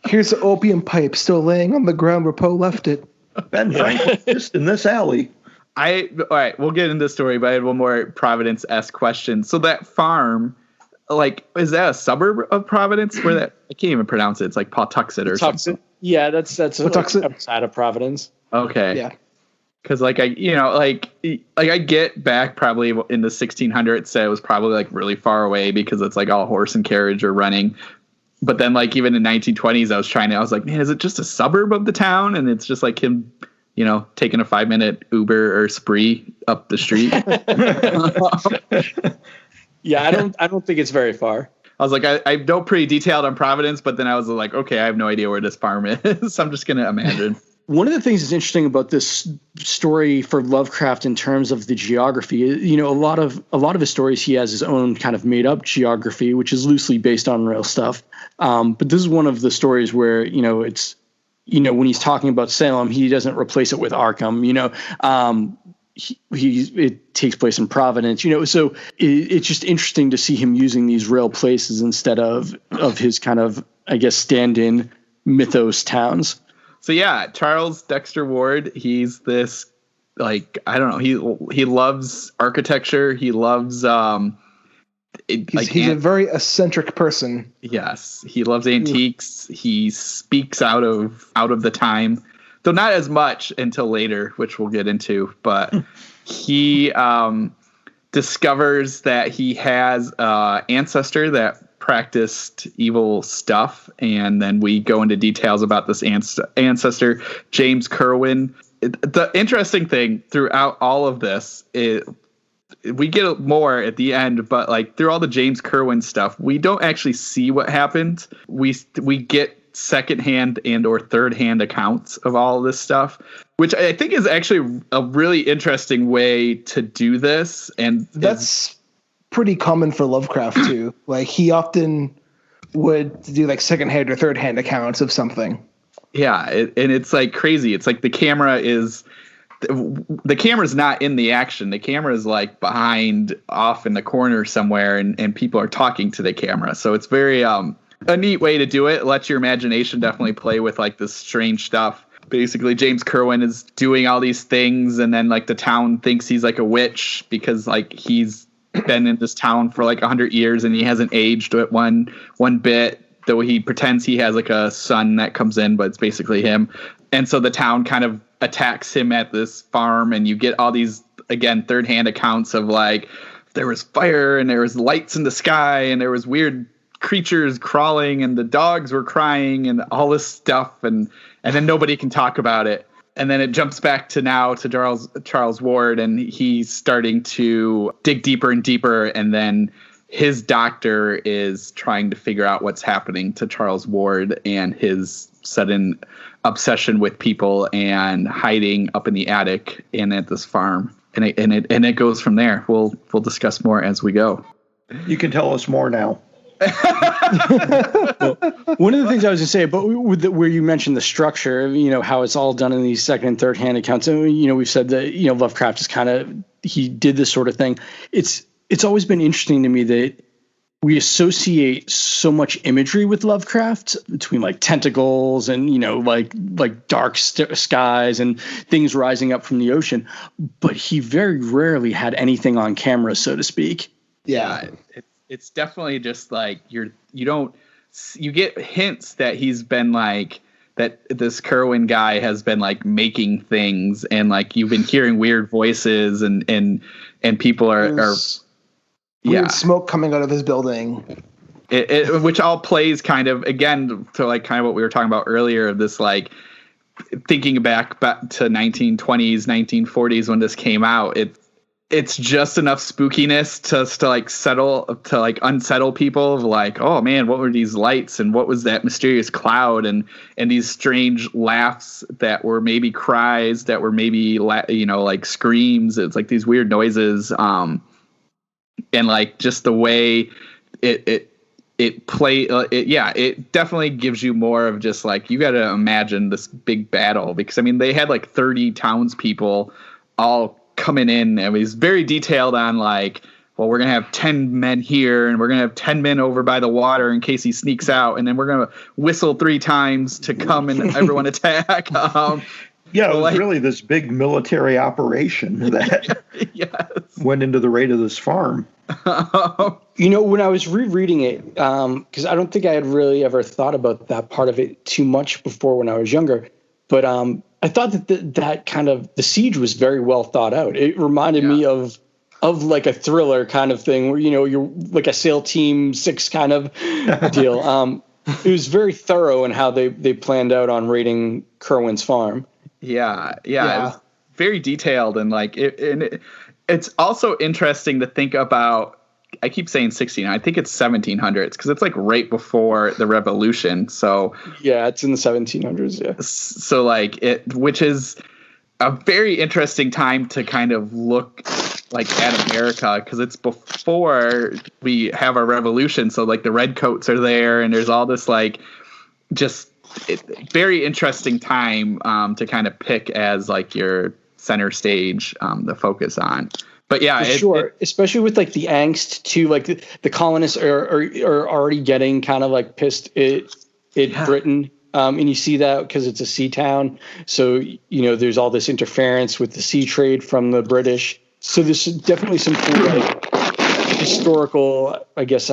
Speaker 2: Here's the opium pipe still laying on the ground where Poe left it.
Speaker 5: Ben Franklin just in this alley.
Speaker 3: All right, we'll get into the story, but I had one more Providence-esque question. So that farm, like, is that a suburb of Providence? I can't even pronounce it. It's like Pawtuxet or something.
Speaker 4: Yeah, that's
Speaker 2: Pawtuxet?
Speaker 4: outside of Providence.
Speaker 3: Okay.
Speaker 2: Yeah.
Speaker 3: Because I get back probably in the 1600s that it was probably like really far away because it's like all horse and carriage or running. But then like even in 1920s, I was like, man, is it just a suburb of the town? And it's just like him, taking a 5-minute Uber or spree up the street.
Speaker 4: Yeah, I don't think it's very far.
Speaker 3: I was like, I know pretty detailed on Providence, but then I was like, okay, I have no idea where this farm is. So I'm just going to imagine.
Speaker 4: One of the things that's interesting about this story for Lovecraft in terms of the geography, a lot of his stories, he has his own kind of made up geography, which is loosely based on real stuff. But this is one of the stories where, it's, when he's talking about Salem, he doesn't replace it with Arkham, it takes place in Providence, so it's just interesting to see him using these real places instead of his kind of, I guess, stand-in mythos towns.
Speaker 3: So yeah, Charles Dexter Ward, he's this, like, I don't know, he loves architecture. He loves,
Speaker 2: he's a very eccentric person.
Speaker 3: Yes. He loves antiques. He speaks out of the time, though not as much until later, which we'll get into, but he, discovers that he has an ancestor that practiced evil stuff, and then we go into details about this ancestor, James Kerwin. The interesting thing throughout all of this is we get more at the end, but like through all the James Kerwin stuff, we don't actually see what happened. We get secondhand and or third-hand accounts of all of this stuff, which I think is actually a really interesting way to do this. And
Speaker 2: that's pretty common for Lovecraft too. Like he often would do like second-hand or third-hand accounts of something.
Speaker 3: Yeah, and it's like crazy. It's like the camera's not in the action. The camera is like behind off in the corner somewhere, and people are talking to the camera. So it's very a neat way to do it. Let your imagination definitely play with like this strange stuff. Basically, James Kerwin is doing all these things, and then like the town thinks he's like a witch because like he's been in this town for like 100 years and he hasn't aged at one bit. Though he pretends he has like a son that comes in, but it's basically him. And so the town kind of attacks him at this farm, and you get all these, again, third-hand accounts of like there was fire and there was lights in the sky and there was weird creatures crawling and the dogs were crying and all this stuff, and then nobody can talk about it. And then it jumps back to now to Charles Ward, and he's starting to dig deeper and deeper, and then his doctor is trying to figure out what's happening to Charles Ward and his sudden obsession with people and hiding up in the attic and at this farm. And it goes from there. We'll discuss more as we go.
Speaker 5: You can tell us more now.
Speaker 4: Well, one of the things I was going to say, but where you mentioned the structure, how it's all done in these second and third hand accounts. And, we've said that, Lovecraft is he did this sort of thing. It's always been interesting to me that we associate so much imagery with Lovecraft between like tentacles and, like dark skies and things rising up from the ocean. But he very rarely had anything on camera, so to speak.
Speaker 3: Yeah. It's definitely just like you get hints that he's been like, that this Kerwin guy has been like making things, and like you've been hearing weird voices and people are
Speaker 2: weird smoke coming out of his building.
Speaker 3: Which all plays kind of again to like kind of what we were talking about earlier, this like thinking back to 1920s, 1940s when this came out. It's just enough spookiness to unsettle people of like, oh man, what were these lights and what was that mysterious cloud and these strange laughs that were maybe cries that were maybe like screams. It's like these weird noises, and like just the way it definitely gives you more of just like, you got to imagine this big battle, because I mean they had like 30 townspeople all coming in, and he's very detailed on like, well, we're gonna have 10 men here and we're gonna have 10 men over by the water in case he sneaks out, and then we're gonna whistle 3 times to come and everyone attack.
Speaker 5: It was really this big military operation that went into the raid of this farm.
Speaker 4: When I was rereading it, because I don't think I had really ever thought about that part of it too much before when I was younger, but I thought that kind of the siege was very well thought out. It reminded me of like a thriller kind of thing where, you're like a SEAL Team 6 kind of deal. It was very thorough in how they planned out on raiding Kerwin's farm.
Speaker 3: Yeah. It was very detailed, and like it's also interesting to think about. I keep saying 16. I think it's 1700s because it's like right before the Revolution. So
Speaker 4: yeah, it's in the 1700s. Yeah.
Speaker 3: So like which is a very interesting time to kind of look like at America, because it's before we have our revolution. So like the redcoats are there, and there's all this like just very interesting time to kind of pick as like your center stage to focus on. But yeah, especially with like the angst too, like the colonists are already getting kind of like pissed at Britain, and you see that because it's a sea town. So there's all this interference with the sea trade from the British. So there's definitely some cool like historical, I guess,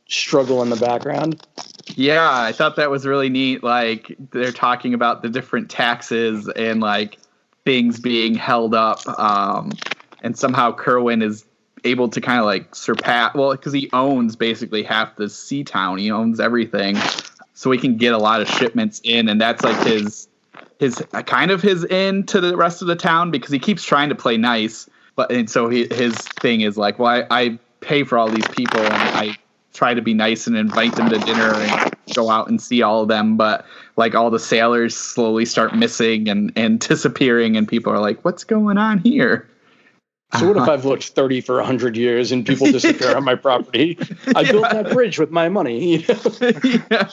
Speaker 3: struggle in the background. Yeah, I thought that was really neat. Like they're talking about the different taxes and like things being held up. And somehow Kerwin is able to kind of like surpass, well, because he owns basically half the sea town. He owns everything. So he can get a lot of shipments in. And that's like his kind of his in to the rest of the town, because he keeps trying to play nice. And so his thing is like, well, I pay for all these people and I try to be nice and invite them to dinner and go out and see all of them. But like all the sailors slowly start missing and disappearing. And people are like, what's going on here?
Speaker 4: So what if I've looked 30 for 100 years and people disappear on my property? I built that bridge with my money.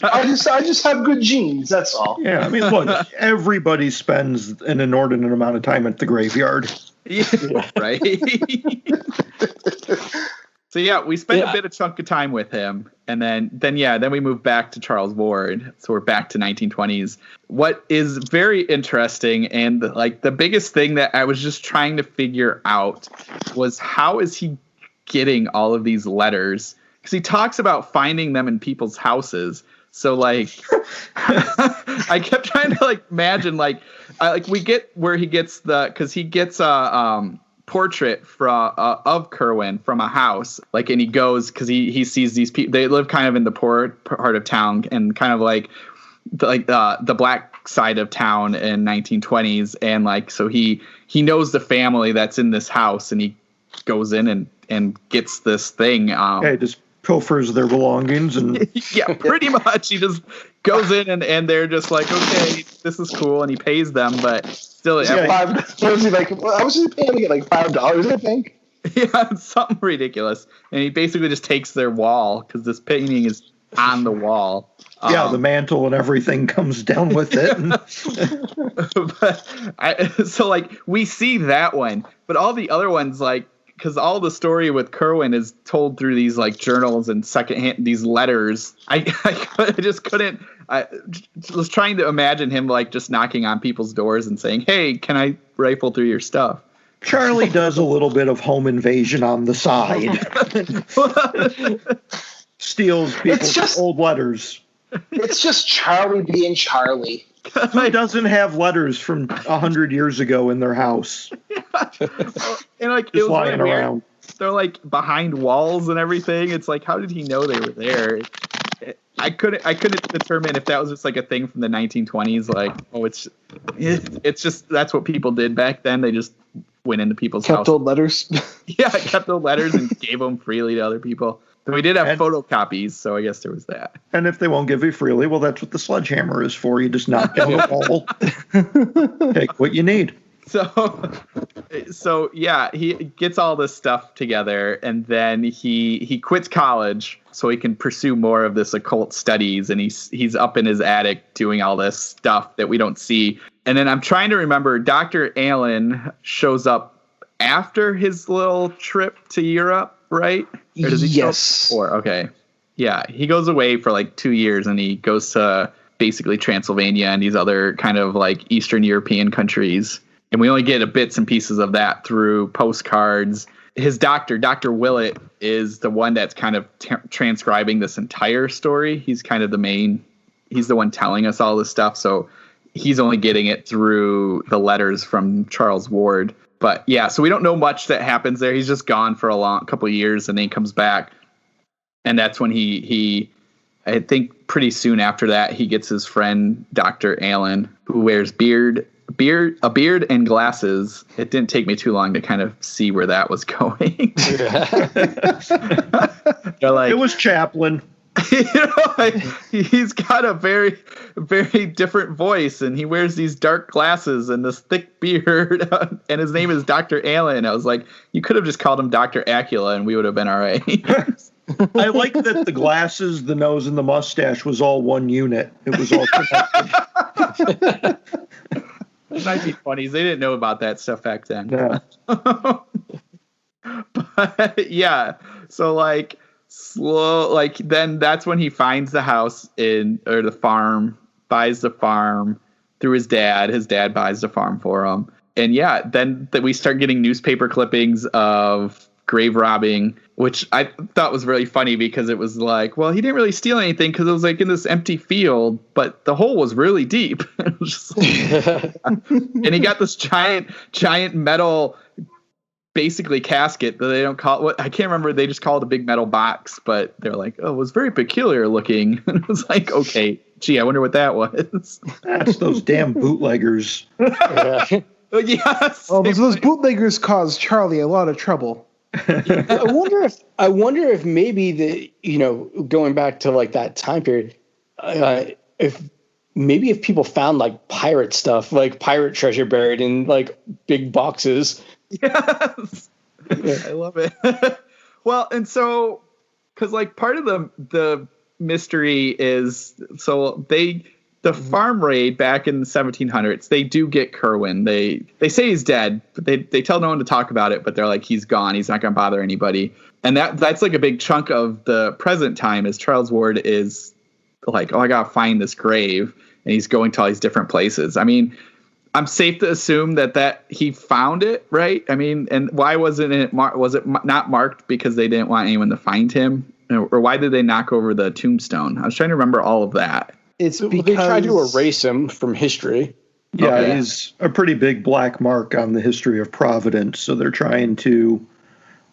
Speaker 2: I just have good genes. That's all.
Speaker 5: Yeah, I mean, look, everybody spends an inordinate amount of time at the graveyard.
Speaker 3: Yeah, right. So yeah, we spent a bit of chunk of time with him, and then we moved back to Charles Ward. So we're back to 1920s. What is very interesting, and like the biggest thing that I was just trying to figure out was, how is he getting all of these letters? Because he talks about finding them in people's houses. So like, I kept trying to like imagine we get where he gets because he gets portrait of Kerwin from a house, like, and he goes because he sees these people. They live kind of in the poor part of town and kind of like the black side of town in 1920s, and like so he knows the family that's in this house, and he goes in and gets this thing.
Speaker 5: Just pilfers their belongings and
Speaker 3: yeah, pretty much. He just goes in and they're just like, okay, this is cool, and he pays them, but still,
Speaker 2: I was just paying him like $5, I think.
Speaker 3: Yeah, it's something ridiculous, and he basically just takes their wall because this painting is on the wall.
Speaker 5: Yeah, the mantle and everything comes down with it.
Speaker 3: So like we see that one, but all the other ones, like because all the story with Kerwin is told through these like journals and secondhand these letters. I just couldn't. I was trying to imagine him like just knocking on people's doors and saying, "Hey, can I rifle through your stuff?"
Speaker 5: Charlie does a little bit of home invasion on the side. Steals people's old letters.
Speaker 2: It's just Charlie being Charlie.
Speaker 5: Who doesn't have letters from 100 years ago in their house?
Speaker 3: And like
Speaker 5: just lying around.
Speaker 3: They're like behind walls and everything. It's like, how did he know they were there? I couldn't determine if that was just like a thing from the 1920s. Like, oh, it's just that's what people did back then. They just went into people's house.
Speaker 2: Kept old letters.
Speaker 3: Yeah, kept old letters and gave them freely to other people. But we did have photocopies, so I guess there was that.
Speaker 5: And if they won't give you freely, well, that's what the sledgehammer is for. You just knock down the wall. Take what you need.
Speaker 3: So yeah, he gets all this stuff together, and then he quits college so he can pursue more of this occult studies, and he's up in his attic doing all this stuff that we don't see. And then I'm trying to remember, Dr. Allen shows up after his little trip to Europe, right? Or does he show up before? Okay. Yeah, he goes away for like 2 years, and he goes to basically Transylvania and these other kind of like Eastern European countries. And we only get bits and pieces of that through postcards. His doctor, Dr. Willett, is the one that's kind of transcribing this entire story. He's kind of he's the one telling us all this stuff. So he's only getting it through the letters from Charles Ward. But yeah, so we don't know much that happens there. He's just gone for a couple of years, and then he comes back. And that's when he I think pretty soon after that, he gets his friend, Dr. Allen, who wears a beard and glasses. It didn't take me too long to kind of see where that was going. Like,
Speaker 5: it was Chaplin.
Speaker 3: He's got a very, very different voice, and he wears these dark glasses and this thick beard, and his name is Dr. Allen. I was like, you could have just called him Dr. Acula, and we would have been all right.
Speaker 5: I like that the glasses, the nose, and the mustache was all one unit. It was all connected.
Speaker 3: 1920s, they didn't know about that stuff back then.
Speaker 5: Yeah.
Speaker 3: But yeah, so like then that's when he finds the house or the farm, buys the farm through his dad. His dad buys the farm for him. And yeah, then we start getting newspaper clippings of grave robbing, which I thought was really funny because it was like, well, he didn't really steal anything because it was like in this empty field, but the hole was really deep. It was just like, and he got this giant metal, basically casket that they don't call it. I can't remember. They just call it a big metal box, but they're like, oh, it was very peculiar looking. And it was like, okay, gee, I wonder what that was.
Speaker 5: That's those damn bootleggers.
Speaker 3: Yeah. Yes.
Speaker 2: Oh, those bootleggers caused Charlie a lot of trouble.
Speaker 4: I wonder if maybe going back to like that time period, if people found like pirate stuff, like pirate treasure buried in like big boxes.
Speaker 3: Yes. Yeah. I love it. Well, and so, cause like part of the mystery is, so the farm raid back in the 1700s, they do get Kerwin. They say he's dead, but they tell no one to talk about it, but they're like, he's gone. He's not going to bother anybody. And that's like a big chunk of the present time is Charles Ward is like, oh, I got to find this grave. And he's going to all these different places. I mean, I'm safe to assume that he found it, right? I mean, and why wasn't it was it not marked because they didn't want anyone to find him? Or why did they knock over the tombstone? I was trying to remember all of that.
Speaker 2: It's because
Speaker 4: they tried to erase him from history.
Speaker 5: Yeah,
Speaker 3: Okay.
Speaker 5: He's a pretty big black mark on the history of Providence, so they're trying to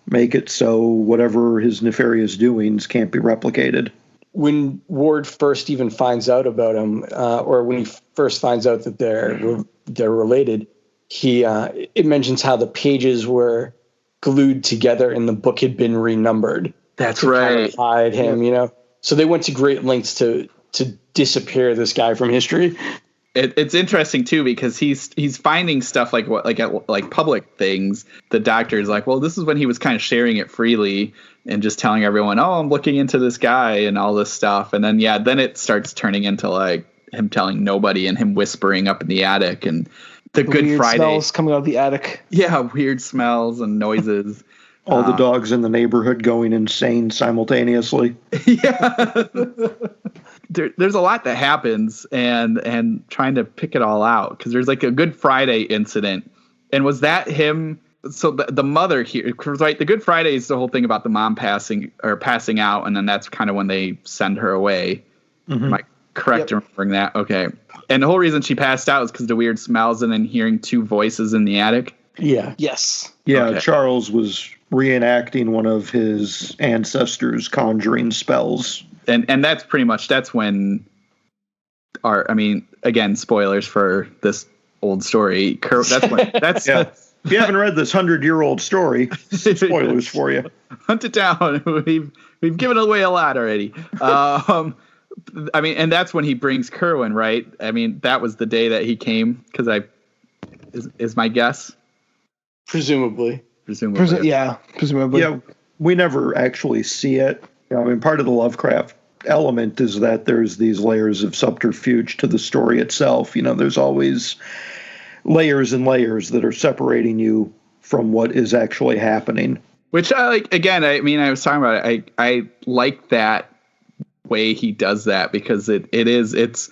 Speaker 5: make it so whatever his nefarious doings can't be replicated.
Speaker 4: When Ward first even finds out about him, or when he first finds out that they're related, it mentions how the pages were glued together and the book had been renumbered.
Speaker 3: That's
Speaker 4: to
Speaker 3: right.
Speaker 4: kind of hide him, So they went to great lengths to disappear this guy from history.
Speaker 3: It's interesting too because he's finding stuff like public things. The doctor is like, well, this is when he was kind of sharing it freely and just telling everyone, oh, I'm looking into this guy and all this stuff. And then it starts turning into like him telling nobody and him whispering up in the attic and the Good
Speaker 2: weird
Speaker 3: Friday
Speaker 2: smells coming out of the attic.
Speaker 3: Yeah, weird smells and noises.
Speaker 5: All the dogs in the neighborhood going insane simultaneously.
Speaker 3: Yeah. There's a lot that happens, and trying to pick it all out, because there's like a Good Friday incident. And was that him? So the mother here, right? The Good Friday is the whole thing about the mom passing out, and then that's kind of when they send her away. Mm-hmm. Am I correct in remembering that? Okay. And the whole reason she passed out is because of the weird smells and then hearing two voices in the attic.
Speaker 4: Yeah.
Speaker 2: Yes.
Speaker 5: Yeah,
Speaker 3: Okay.
Speaker 5: Charles was reenacting one of his ancestors' conjuring spells.
Speaker 3: And that's pretty much, that's when again, spoilers for this old story. That's
Speaker 5: yeah. If you haven't read this 100-year-old story, spoilers for you.
Speaker 3: Hunt it down. We've given away a lot already. And that's when he brings Kerwin, right? I mean, that was the day that he came, because is my guess.
Speaker 4: Presumably.
Speaker 2: Presumably.
Speaker 5: Yeah, we never actually see it. I mean, part of the Lovecraft element is that there's these layers of subterfuge to the story itself. There's always layers and layers that are separating you from what is actually happening.
Speaker 3: Which I like. Again, I was talking about it. I like that way he does that, because it's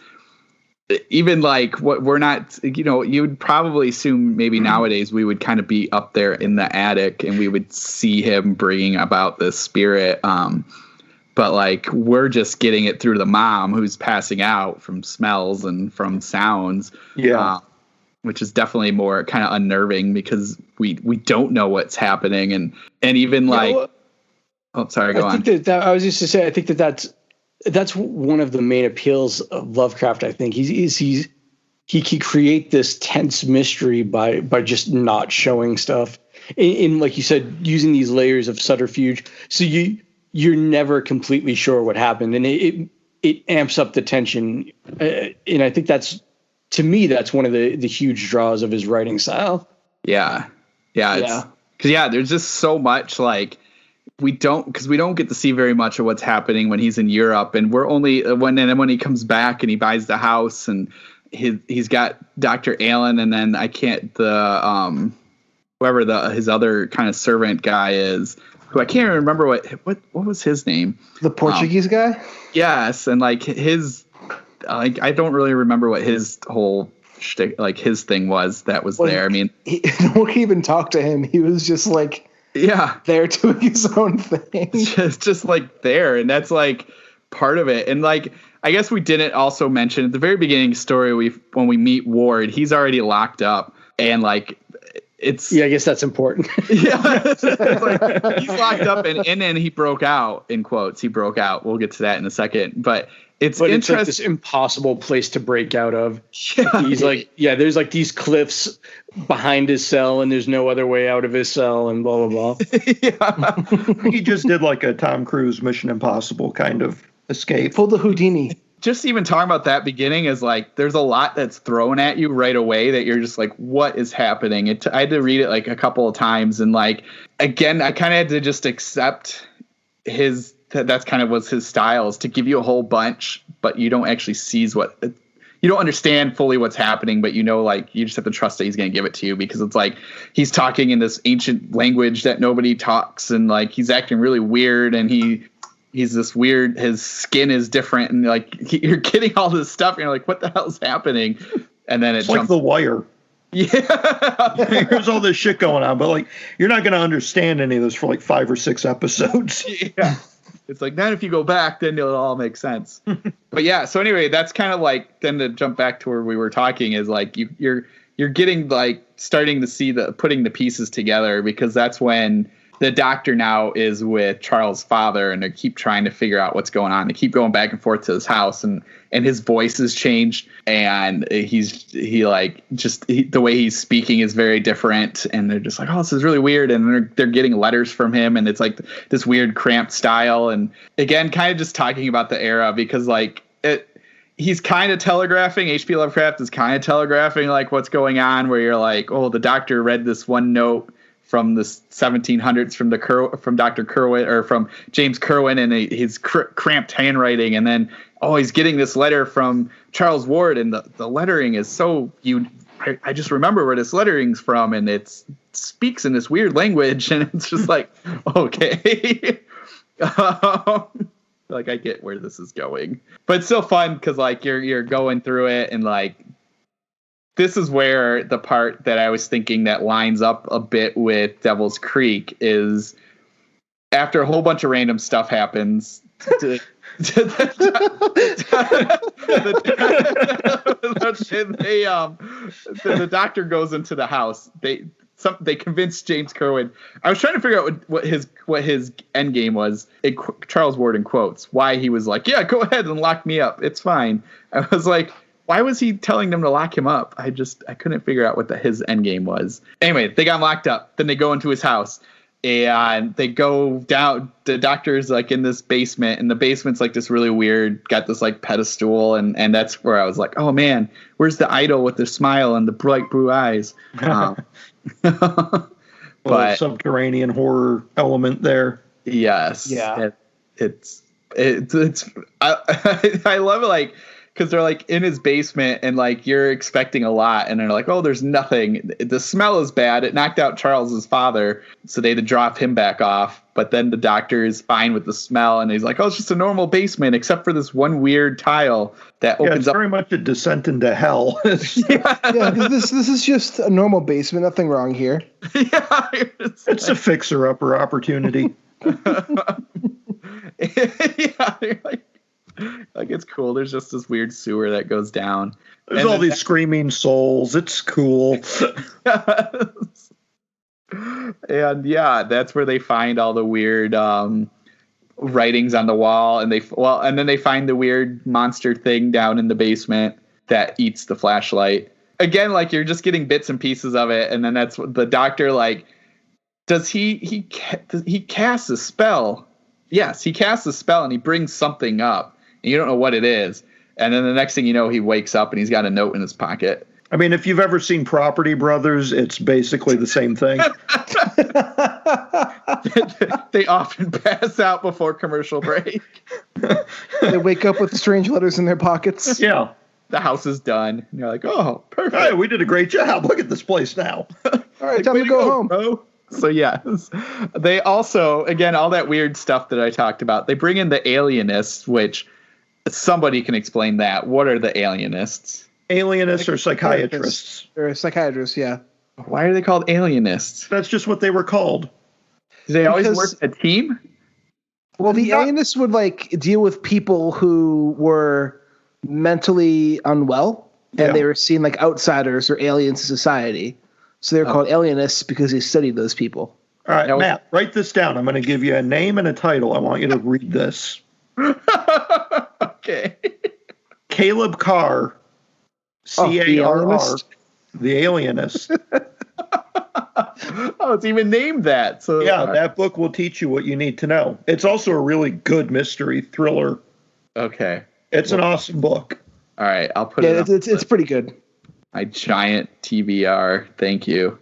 Speaker 3: even like what we're not, you would probably assume maybe nowadays we would kind of be up there in the attic and we would see him bringing about this spirit. But like, we're just getting it through the mom who's passing out from smells and from sounds.
Speaker 5: Yeah.
Speaker 3: Which is definitely more kind of unnerving, because we don't know what's happening. And even like, sorry, go on.
Speaker 4: I think that I was just to say, I think that's one of the main appeals of Lovecraft. I think he can create this tense mystery by just not showing stuff in like you said, using these layers of subterfuge. So you're never completely sure what happened, and it amps up the tension. And I think to me, that's one of the huge draws of his writing style.
Speaker 3: Yeah. Because there's just so much like we don't get to see very much of what's happening when he's in Europe, and we're only when he comes back and he buys the house, and he's got Dr. Allen, and then whoever his other kind of servant guy is, who I can't remember what was his name.
Speaker 2: The Portuguese guy?
Speaker 3: Yes, and like his. I don't really remember what his whole shtick, like his thing was that was there. I mean,
Speaker 2: no one could even talk to him. He was just like, there doing his own thing.
Speaker 3: Just like there. And that's like part of it. And like, I guess we didn't also mention at the very beginning story, when we meet Ward, he's already locked up, and like, I
Speaker 4: guess that's important.
Speaker 3: Yeah. It's like, he's locked up and then he broke out, in quotes. He broke out. We'll get to that in a second. But it's
Speaker 4: like this impossible place to break out of. Yeah. He's like, there's like these cliffs behind his cell, and there's no other way out of his cell, and blah, blah, blah.
Speaker 3: Yeah.
Speaker 5: He just did like a Tom Cruise Mission Impossible kind of escape.
Speaker 2: Pulled the Houdini.
Speaker 3: Just even talking about that beginning is like, there's a lot that's thrown at you right away that you're just like, what is happening? I had to read it like a couple of times. And like, again, I kind of had to just accept that's kind of was his style, is to give you a whole bunch, but you don't actually you don't understand fully what's happening, but like, you just have to trust that he's going to give it to you, because it's like, he's talking in this ancient language that nobody talks. And like, he's acting really weird, and he's this weird, his skin is different, and like, you're getting all this stuff, and you're like, what the hell's happening? And then
Speaker 5: it's like The Wire.
Speaker 3: Yeah.
Speaker 5: There's all this shit going on, but like, you're not going to understand any of this for like 5 or 6 episodes.
Speaker 3: Yeah. It's like, then if you go back, then it'll all make sense. But yeah, so anyway, that's kind of like, then to jump back to where we were talking, is like, you're getting like starting to see putting the pieces together, because that's when the doctor now is with Charles' father, and they keep trying to figure out what's going on. They keep going back and forth to his house, and his voice has changed, and the way he's speaking is very different. And they're just like, oh, this is really weird. And they're getting letters from him, and it's like this weird cramped style. And again, kind of just talking about the era, because like he's kind of telegraphing, H.P. Lovecraft is kind of telegraphing like what's going on, where you're like, oh, the doctor read this one note from the 1700s from Dr. Kerwin, or from James Kerwin, and his cramped handwriting. And then, he's getting this letter from Charles Ward, and the lettering is so I just remember where this lettering's from, and it speaks in this weird language, and it's just like, okay. Like, I get where this is going. But it's still fun because, like, you're going through it, and, like, this is where the part that I was thinking that lines up a bit with Devil's Creek is after a whole bunch of random stuff happens, the doctor goes into the house. They convinced James Kerwin. I was trying to figure out what his end game was. Charles Ward in quotes, why he was like, yeah, go ahead and lock me up. It's fine. I was like, why was he telling them to lock him up? I couldn't figure out what his end game was. Anyway, they got locked up. Then they go into his house. And they go down. The doctor's like in this basement, and the basement's like this really weird, got this like pedestal, and that's where I was like, oh man, where's the idol with the smile and the bright blue eyes? But
Speaker 5: subterranean horror element there.
Speaker 3: Yes,
Speaker 4: yeah,
Speaker 3: it's I love it, like, because they're like in his basement, and like you're expecting a lot, and they're like, oh, there's nothing. The smell is bad. It knocked out Charles's father, so they had to drop him back off. But then the doctor is fine with the smell, and he's like, oh, it's just a normal basement, except for this one weird tile that opens up.
Speaker 5: Very much a descent into hell.
Speaker 2: Yeah, this is just a normal basement. Nothing wrong here.
Speaker 3: Yeah,
Speaker 5: it's a fixer-upper opportunity.
Speaker 3: Yeah, you're like it's cool. There's just this weird sewer that goes down.
Speaker 5: There's all these screaming souls. It's cool.
Speaker 3: Yes. And yeah, that's where they find all the weird writings on the wall, and then they find the weird monster thing down in the basement that eats the flashlight. Again, like, you're just getting bits and pieces of it, and then that's what the doctor, like, does he casts a spell? Yes, he casts a spell, and he brings something up. And you don't know what it is. And then the next thing you know, he wakes up and he's got a note in his pocket.
Speaker 5: I mean, if you've ever seen Property Brothers, it's basically the same thing.
Speaker 3: They often pass out before commercial break.
Speaker 2: They wake up with strange letters in their pockets.
Speaker 5: Yeah.
Speaker 3: The house is done. And you're like, oh, perfect.
Speaker 5: Hey, we did a great job. Look at this place now.
Speaker 2: All right, time to go home.
Speaker 3: Bro. So, yes. They also, again, all that weird stuff that I talked about, they bring in the alienists, which... somebody can explain that. What are the alienists?
Speaker 5: Alienists or psychiatrists?
Speaker 2: Or psychiatrists, yeah.
Speaker 3: Why are they called alienists?
Speaker 5: That's just what they were called.
Speaker 3: Do they always work a team?
Speaker 2: Well, the alienists would like deal with people who were mentally unwell, and they were seen like outsiders or aliens in society. So they're called alienists because they studied those people.
Speaker 5: All right, Matt, write this down. I'm going to give you a name and a title. I want you to read this.
Speaker 3: Okay.
Speaker 5: Caleb Carr, C-A-R-R, the alienist.
Speaker 3: Oh, it's even named that. So
Speaker 5: yeah, that book will teach you what you need to know. It's also a really good mystery thriller.
Speaker 3: Okay.
Speaker 5: It's an awesome book.
Speaker 3: All right, I'll put it.
Speaker 2: It's pretty good.
Speaker 3: My giant TBR. Thank you.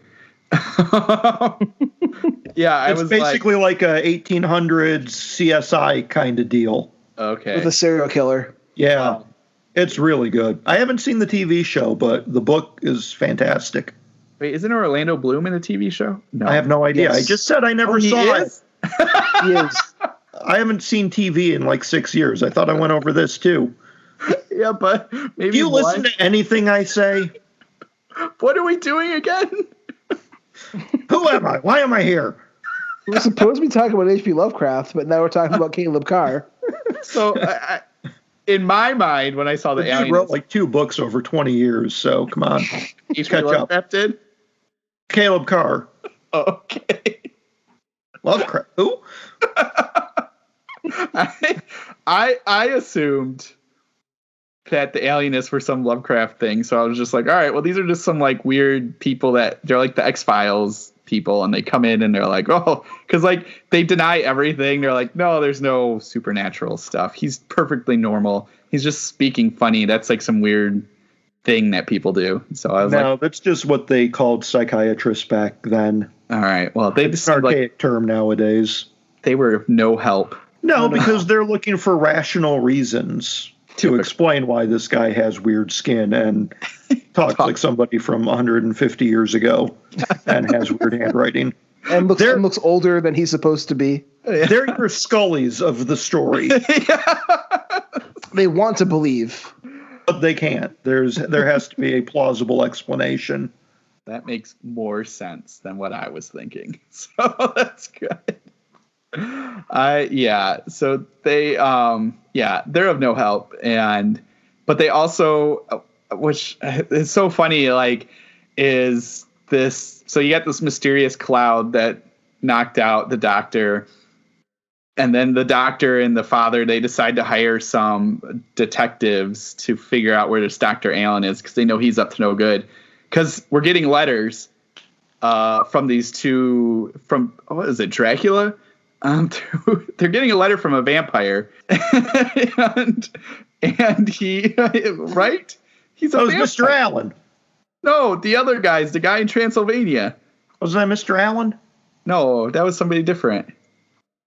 Speaker 3: Yeah,
Speaker 5: it's basically like a 1800s CSI kind of deal.
Speaker 3: Okay.
Speaker 2: With a serial killer.
Speaker 5: Yeah.
Speaker 3: Wow.
Speaker 5: It's really good. I haven't seen the TV show, but the book is fantastic.
Speaker 3: Wait, isn't Orlando Bloom in the TV show? No.
Speaker 5: I have no idea.
Speaker 2: Yes.
Speaker 5: I just said I never saw it.
Speaker 2: He is.
Speaker 5: I haven't seen TV in like 6 years. I thought I went over this too.
Speaker 3: Yeah, but maybe
Speaker 5: Do you listen to anything I say?
Speaker 3: What are we doing again?
Speaker 5: Who am I? Why am I here?
Speaker 2: We're supposed to be talking about H.P. Lovecraft, but now we're talking about Caleb Carr.
Speaker 3: So, in my mind, when I saw the
Speaker 5: He wrote like 2 books over 20 years, so come on.
Speaker 3: H.P.
Speaker 5: catch up.
Speaker 3: Lovecraft did?
Speaker 5: Caleb Carr.
Speaker 3: Okay.
Speaker 5: Lovecraft. Who?
Speaker 3: I assumed that the alienists were some Lovecraft thing, so I was just like, all right, well, these are just some like weird people that they're like the X-Files people, and they come in and they're like, oh, because like they deny everything. They're like, no, there's no supernatural stuff. He's perfectly normal. He's just speaking funny. That's like some weird thing that people do. So I was like,
Speaker 5: no, that's just what they called psychiatrists back then.
Speaker 3: all right, well, they
Speaker 5: It's
Speaker 3: just
Speaker 5: an
Speaker 3: seemed like
Speaker 5: archaic term nowadays.
Speaker 3: they were of no help.
Speaker 5: No, because they're looking for rational reasons to explain why this guy has weird skin and talks like somebody from 150 years ago and has weird handwriting.
Speaker 2: And looks older than he's supposed to be.
Speaker 5: They're your Scullys of the story.
Speaker 2: They want to believe.
Speaker 5: But they can't. There has to be a plausible explanation.
Speaker 3: That makes more sense than what I was thinking. So that's good. So they they're of no help, but they also, which is so funny, like, is this, so you got this mysterious cloud that knocked out the doctor, and then the doctor and the father, they decide to hire some detectives to figure out where this Dr. Allen is, because they know he's up to no good, because we're getting letters from these two, from, what is it, Dracula? They're getting a letter from a vampire, and he, right? He's a vampire.
Speaker 5: Mr. Allen.
Speaker 3: No, the other guy's the guy in Transylvania.
Speaker 5: Wasn't that Mr. Allen?
Speaker 3: No, that was somebody different.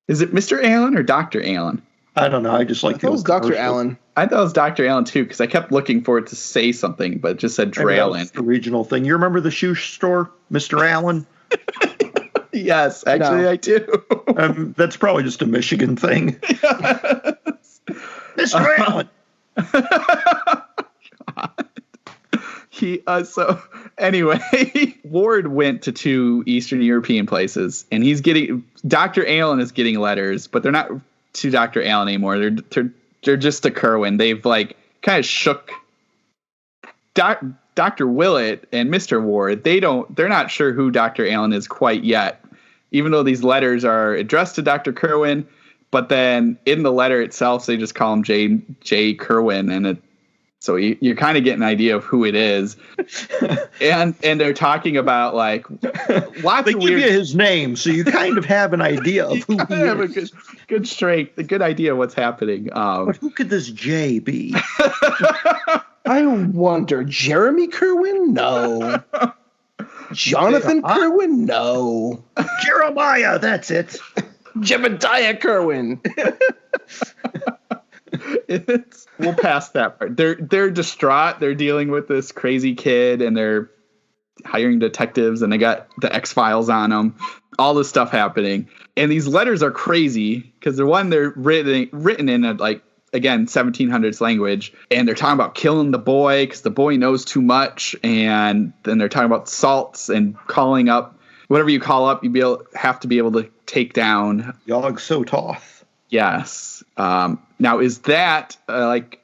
Speaker 3: Is it Mr. Allen or Dr. Allen?
Speaker 5: I don't know. I just like
Speaker 2: it was Dr. Allen.
Speaker 3: I thought it was Dr. Allen too, because I kept looking for it to say something, but it just said Drallen.
Speaker 5: The regional thing. You remember the shoe store, Mr. Allen?
Speaker 3: Yes, actually, no. I do.
Speaker 5: That's probably just a Michigan thing. Yes. Mr. Allen.
Speaker 3: So anyway, Ward went to 2 Eastern European places, and Dr. Allen is getting letters, but they're not to Dr. Allen anymore. They're just to Kerwin. They've like kind of shook Dr. Willett and Mr. Ward. They're not sure who Dr. Allen is quite yet, even though these letters are addressed to Dr. Kerwin. But then in the letter itself, they just call him J. Kerwin, and so you're kind of getting an idea of who it is. and they're talking about like lots
Speaker 5: they
Speaker 3: of
Speaker 5: give
Speaker 3: weird.
Speaker 5: You his name, so you kind of have an idea of who he
Speaker 3: have
Speaker 5: is.
Speaker 3: a good idea of what's happening.
Speaker 5: But who could this J be?
Speaker 2: I wonder. Jeremy Kerwin? No. Jonathan Kerwin? No.
Speaker 5: Jeremiah, that's it.
Speaker 2: Jebediah Kerwin.
Speaker 3: We'll pass that part. They're distraught. They're dealing with this crazy kid, and they're hiring detectives, and they got the X-Files on them. All this stuff happening, and these letters are crazy because they're written in a, like, again, 1700s language, and they're talking about killing the boy because the boy knows too much, and then they're talking about salts and calling up whatever you call up, have to be able to take down.
Speaker 5: Yog Sothoth.
Speaker 3: Yes. Now, is that like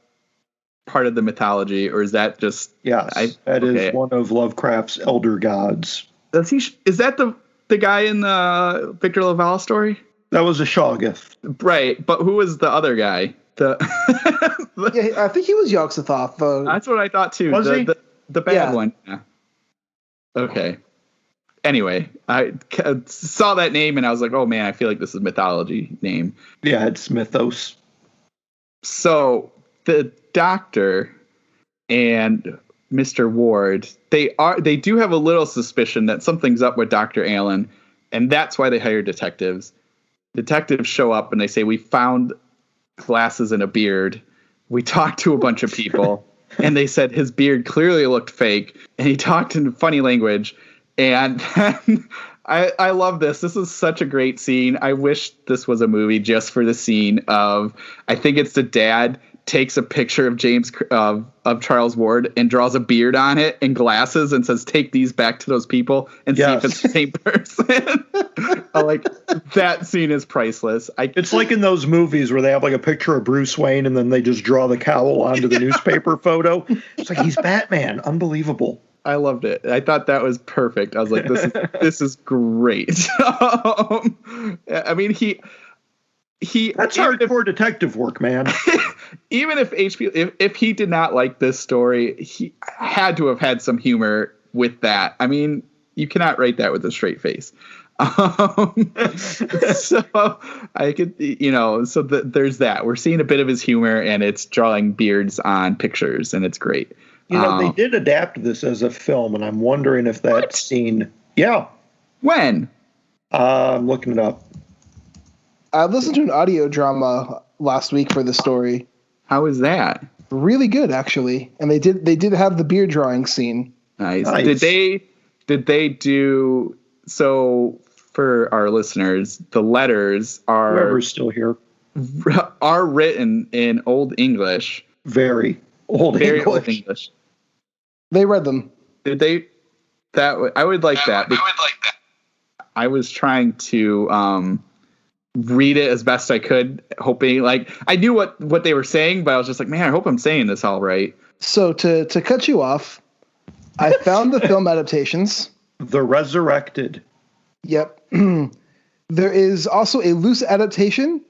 Speaker 3: part of the mythology, or is that just?
Speaker 5: Yes, that is one of Lovecraft's elder gods.
Speaker 3: Is that the guy in the Victor LaValle story?
Speaker 5: That was a Shoggoth.
Speaker 3: Right, but who was the other guy?
Speaker 2: Yeah, I think he was Yog Sothoth.
Speaker 3: That's what I thought too.
Speaker 5: Was he?
Speaker 3: The bad one. Yeah. Okay. Anyway, I saw that name and I was like, oh man, I feel like this is a mythology name.
Speaker 5: Yeah, it's mythos.
Speaker 3: So the doctor and Mr. Ward, they do have a little suspicion that something's up with Dr. Allen, and that's why they hire detectives. Detectives show up and they say, we found glasses and a beard. We talked to a bunch of people and they said his beard clearly looked fake, and he talked in funny language. And then I love this. This is such a great scene. I wish this was a movie just for the scene of, I think it's the dad takes a picture of of Charles Ward and draws a beard on it and glasses and says, take these back to those people and see if it's the same person. Like, that scene is priceless.
Speaker 5: It's like in those movies where they have like a picture of Bruce Wayne and then they just draw the cowl onto the newspaper photo. It's like, he's Batman. Unbelievable.
Speaker 3: I loved it. I thought that was perfect. I was like, this is great. I mean,
Speaker 5: that's hardcore detective work, man.
Speaker 3: Even if if he did not like this story, he had to have had some humor with that. I mean, you cannot write that with a straight face. So I could, so there's that. We're seeing a bit of his humor, and it's drawing beards on pictures, and it's great.
Speaker 5: They did adapt this as a film, and I'm wondering if that scene. Yeah.
Speaker 3: When?
Speaker 5: I'm looking it up.
Speaker 2: I listened to an audio drama last week for the story.
Speaker 3: How is that?
Speaker 2: really good actually, and they did have the beer drawing scene.
Speaker 3: Nice. Did they do so? For our listeners, the letters
Speaker 5: Whoever's still here
Speaker 3: are written in Old English.
Speaker 5: Very old English.
Speaker 2: They read them.
Speaker 3: Did they? I would like that. I was trying to read it as best I could, hoping like I knew what they were saying, but I was just like, man, I hope I'm saying this all right.
Speaker 2: So to cut you off, I found the film adaptations.
Speaker 5: The Resurrected.
Speaker 2: Yep. There is also a loose adaptation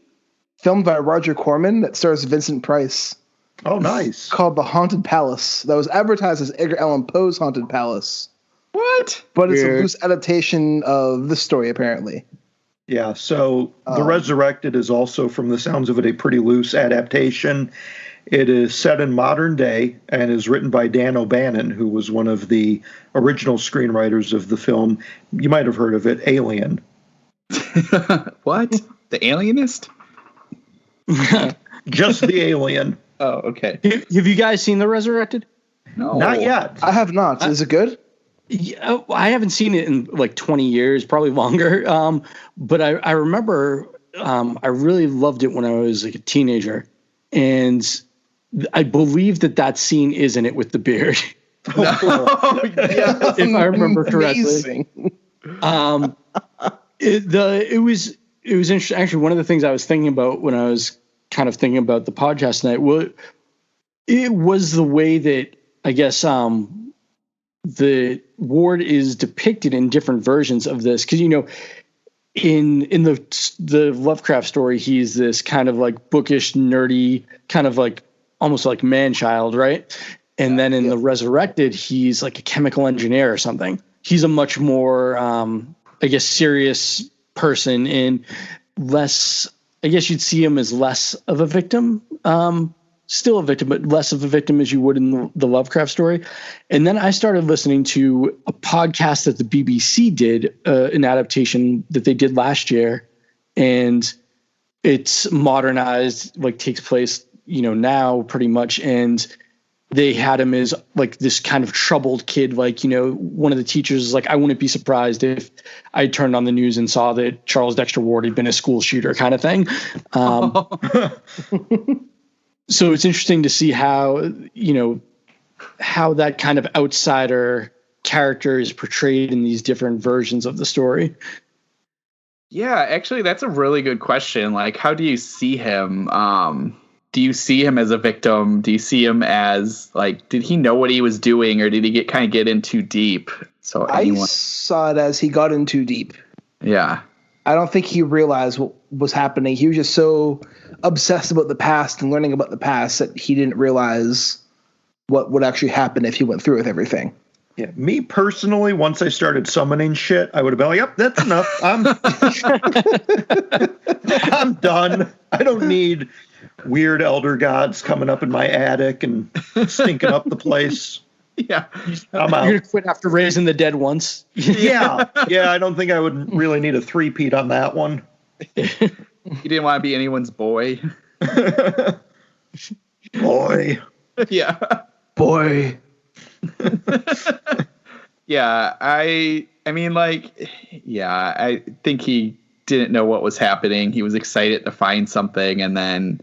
Speaker 2: filmed by Roger Corman that stars Vincent Price.
Speaker 5: Oh, nice.
Speaker 2: Called The Haunted Palace. That was advertised as Edgar Allan Poe's Haunted Palace.
Speaker 3: What?
Speaker 2: But it's a loose adaptation of this story, apparently.
Speaker 5: Yeah, so The Resurrected is also, from the sounds of it, a pretty loose adaptation. It is set in modern day and is written by Dan O'Bannon, who was one of the original screenwriters of the film. You might have heard of it, Alien.
Speaker 3: What? The Alienist?
Speaker 5: Just the Alien.
Speaker 3: Oh, okay.
Speaker 4: Have you guys seen The Resurrected?
Speaker 3: No.
Speaker 5: Not yet.
Speaker 2: I have not. Is it good?
Speaker 4: Yeah, I haven't seen it in like 20 years, probably longer. But I remember I really loved it when I was like a teenager. And I believe that scene is in it with the beard.
Speaker 2: Oh, yeah,
Speaker 4: if I remember
Speaker 2: amazing.
Speaker 4: correctly. It was interesting. Actually, one of the things I was thinking about when I was kind of thinking about the podcast tonight, it was the way that I guess the ward is depicted in different versions of this, because in the Lovecraft story, he's this kind of like bookish, nerdy, kind of like almost like man-child, right? And then in The Resurrected, he's like a chemical engineer or something. He's a much more, I guess, serious person and less, I guess you'd see him as less of a victim, still a victim, but less of a victim as you would in the Lovecraft story. And then I started listening to a podcast that the BBC did, an adaptation that they did last year. And it's modernized, like takes place, now pretty much. And they had him as like this kind of troubled kid. Like, one of the teachers is like, I wouldn't be surprised if I turned on the news and saw that Charles Dexter Ward had been a school shooter kind of thing. So it's interesting to see how, how that kind of outsider character is portrayed in these different versions of the story.
Speaker 3: Yeah, actually, that's a really good question. Like, how do you see him? Do you see him as a victim? Do you see him as like, did he know what he was doing, or did he get in too deep? So
Speaker 2: I saw it as he got in too deep.
Speaker 3: Yeah.
Speaker 2: I don't think he realized what was happening. He was just so obsessed about the past and learning about the past that he didn't realize what would actually happen if he went through with everything.
Speaker 5: Yeah, me personally, once I started summoning shit, I would have been like, yep, that's enough. I'm done. I don't need weird elder gods coming up in my attic and stinking up the place.
Speaker 3: Yeah.
Speaker 5: I'm out.
Speaker 4: You're going to quit after raising the dead once.
Speaker 5: Yeah, I don't think I would really need a three-peat on that one.
Speaker 3: You didn't want to be anyone's boy.
Speaker 5: Boy.
Speaker 3: Yeah.
Speaker 2: Boy.
Speaker 3: Yeah, I think he didn't know what was happening. He was excited to find something, and then,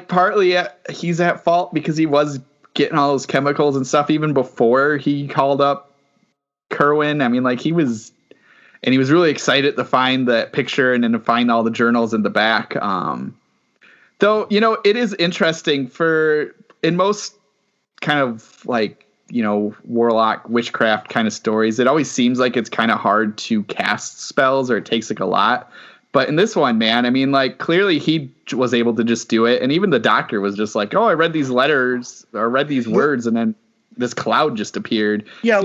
Speaker 3: partly he's at fault because he was getting all those chemicals and stuff even before he called up Kerwin. He was really excited to find that picture and then to find all the journals in the back. Though, it is interesting in most kind of like, warlock witchcraft kind of stories, it always seems like it's kind of hard to cast spells, or it takes like a lot. But in this one, man, clearly he was able to just do it. And even the doctor was just like, oh, I read these letters or read these words, and then this cloud just appeared.
Speaker 5: Yeah,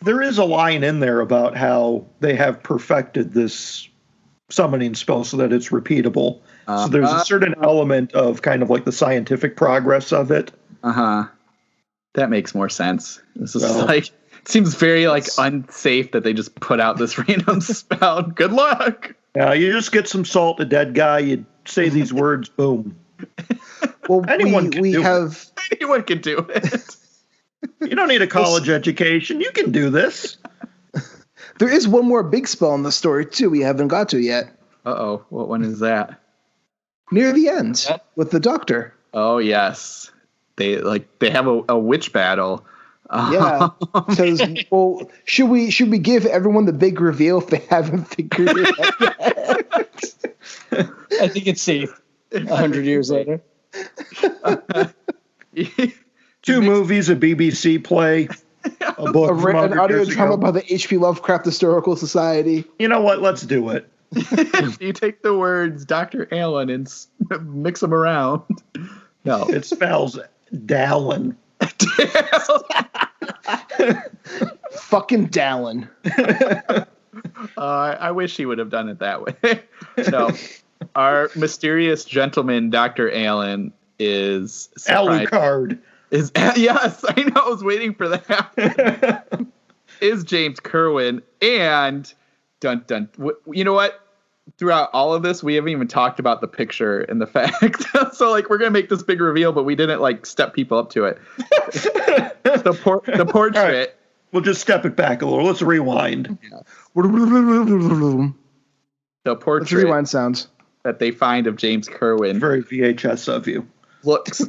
Speaker 5: there is a line in there about how they have perfected this summoning spell so that it's repeatable. So there's a certain element of kind of like the scientific progress of it.
Speaker 3: That makes more sense. This is it seems very unsafe that they just put out this random spell. Good luck.
Speaker 5: Yeah, you just get some salt, a dead guy, you say these words, boom.
Speaker 2: Well,
Speaker 5: Anyone can do
Speaker 2: have.
Speaker 3: Anyone can do it.
Speaker 5: You don't need a college education. You can do this.
Speaker 2: There is one more big spell in the story too. We haven't got to yet.
Speaker 3: Uh-oh. What one is that?
Speaker 2: Near the end with the doctor.
Speaker 3: Oh, yes. They have a witch battle.
Speaker 2: Yeah. Says, well, should we give everyone the big reveal if they haven't figured it out yet?
Speaker 4: I think it's safe. 100 years later.
Speaker 5: 2 movies, a BBC play, a book,
Speaker 2: an audio drama by the H.P. Lovecraft Historical Society.
Speaker 5: You know what? Let's do it.
Speaker 3: You take the words Dr. Allen and mix them around. No.
Speaker 5: It spells Dallin.
Speaker 2: Fucking Dallin.
Speaker 3: I wish he would have done it that way. No. Our mysterious gentleman, Dr. Allen, is
Speaker 5: Alucard.
Speaker 3: Yes, I know. I was waiting for that. Is James Kerwin, and dun dun. You know what? Throughout all of this, we haven't even talked about the picture and the fact. So, we're gonna make this big reveal, but we didn't step people up to it. The portrait.
Speaker 5: Right. We'll just step it back a little. Let's rewind.
Speaker 3: Yes.
Speaker 2: The
Speaker 3: portrait
Speaker 2: rewind sounds
Speaker 3: that they find of James Kerwin
Speaker 5: Very VHS of you.
Speaker 3: looks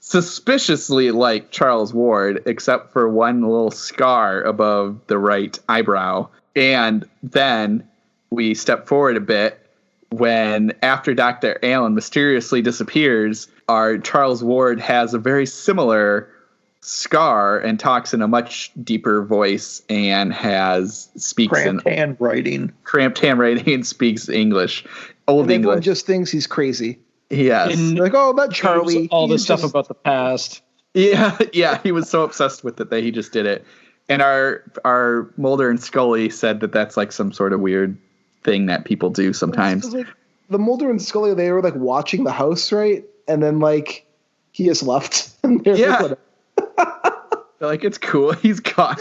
Speaker 3: suspiciously like Charles Ward, except for one little scar above the right eyebrow. And then we step forward a bit when, after Dr. Allen mysteriously disappears, our Charles Ward has a very similar scar and talks in a much deeper voice and speaks
Speaker 5: Cramped handwriting
Speaker 3: and speaks English, old
Speaker 2: and everyone
Speaker 3: English.
Speaker 2: just thinks he's crazy.
Speaker 3: Yes.
Speaker 4: And
Speaker 2: Like, oh, that Charlie.
Speaker 4: all this
Speaker 2: he's
Speaker 4: stuff
Speaker 2: just-
Speaker 4: about the past.
Speaker 3: Yeah, he was so obsessed with it that he just did it. And our Mulder and Scully said that that's some sort of weird thing that people do sometimes.
Speaker 2: It's the Mulder and Scully, they were watching the house, right? And then he just left. And they're
Speaker 3: Yeah.
Speaker 2: whatever.
Speaker 3: They're it's cool. He's gone.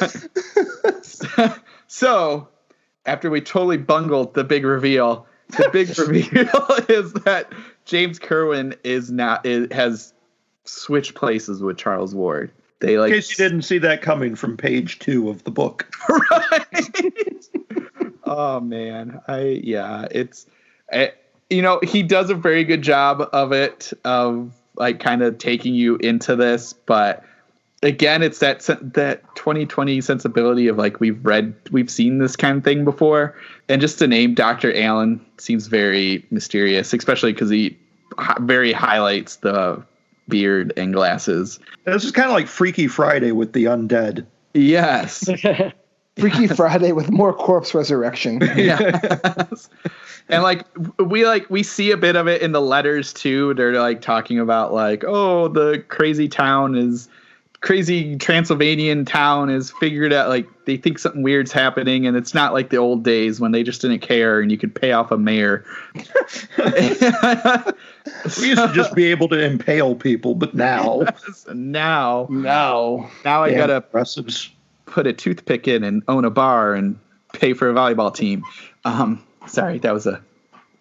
Speaker 3: So, after we totally bungled the big reveal, is that James Kerwin has switched places with Charles Ward. They
Speaker 5: In case you didn't see that coming from page 2 of the book.
Speaker 3: Right. Oh man, he does a very good job of it, of kind of taking you into this, but again, it's that 2020 sensibility of we've seen this kind of thing before, and just the name Dr. Allen seems very mysterious, especially because he very highlights the beard and glasses.
Speaker 5: This is kind of like Freaky Friday with the undead.
Speaker 3: Yes.
Speaker 2: Freaky Friday with more corpse resurrection.
Speaker 3: Yes. And we see a bit of it in the letters too. They're talking about oh, the crazy Transylvanian town is figured out, they think something weird's happening, and it's not like the old days when they just didn't care and you could pay off a mayor.
Speaker 5: We used to just be able to impale people, but now
Speaker 3: Now
Speaker 2: No.
Speaker 3: I
Speaker 5: damn
Speaker 3: gotta
Speaker 5: progressives.
Speaker 3: put a toothpick in and own a bar and pay for a volleyball team. Sorry, that was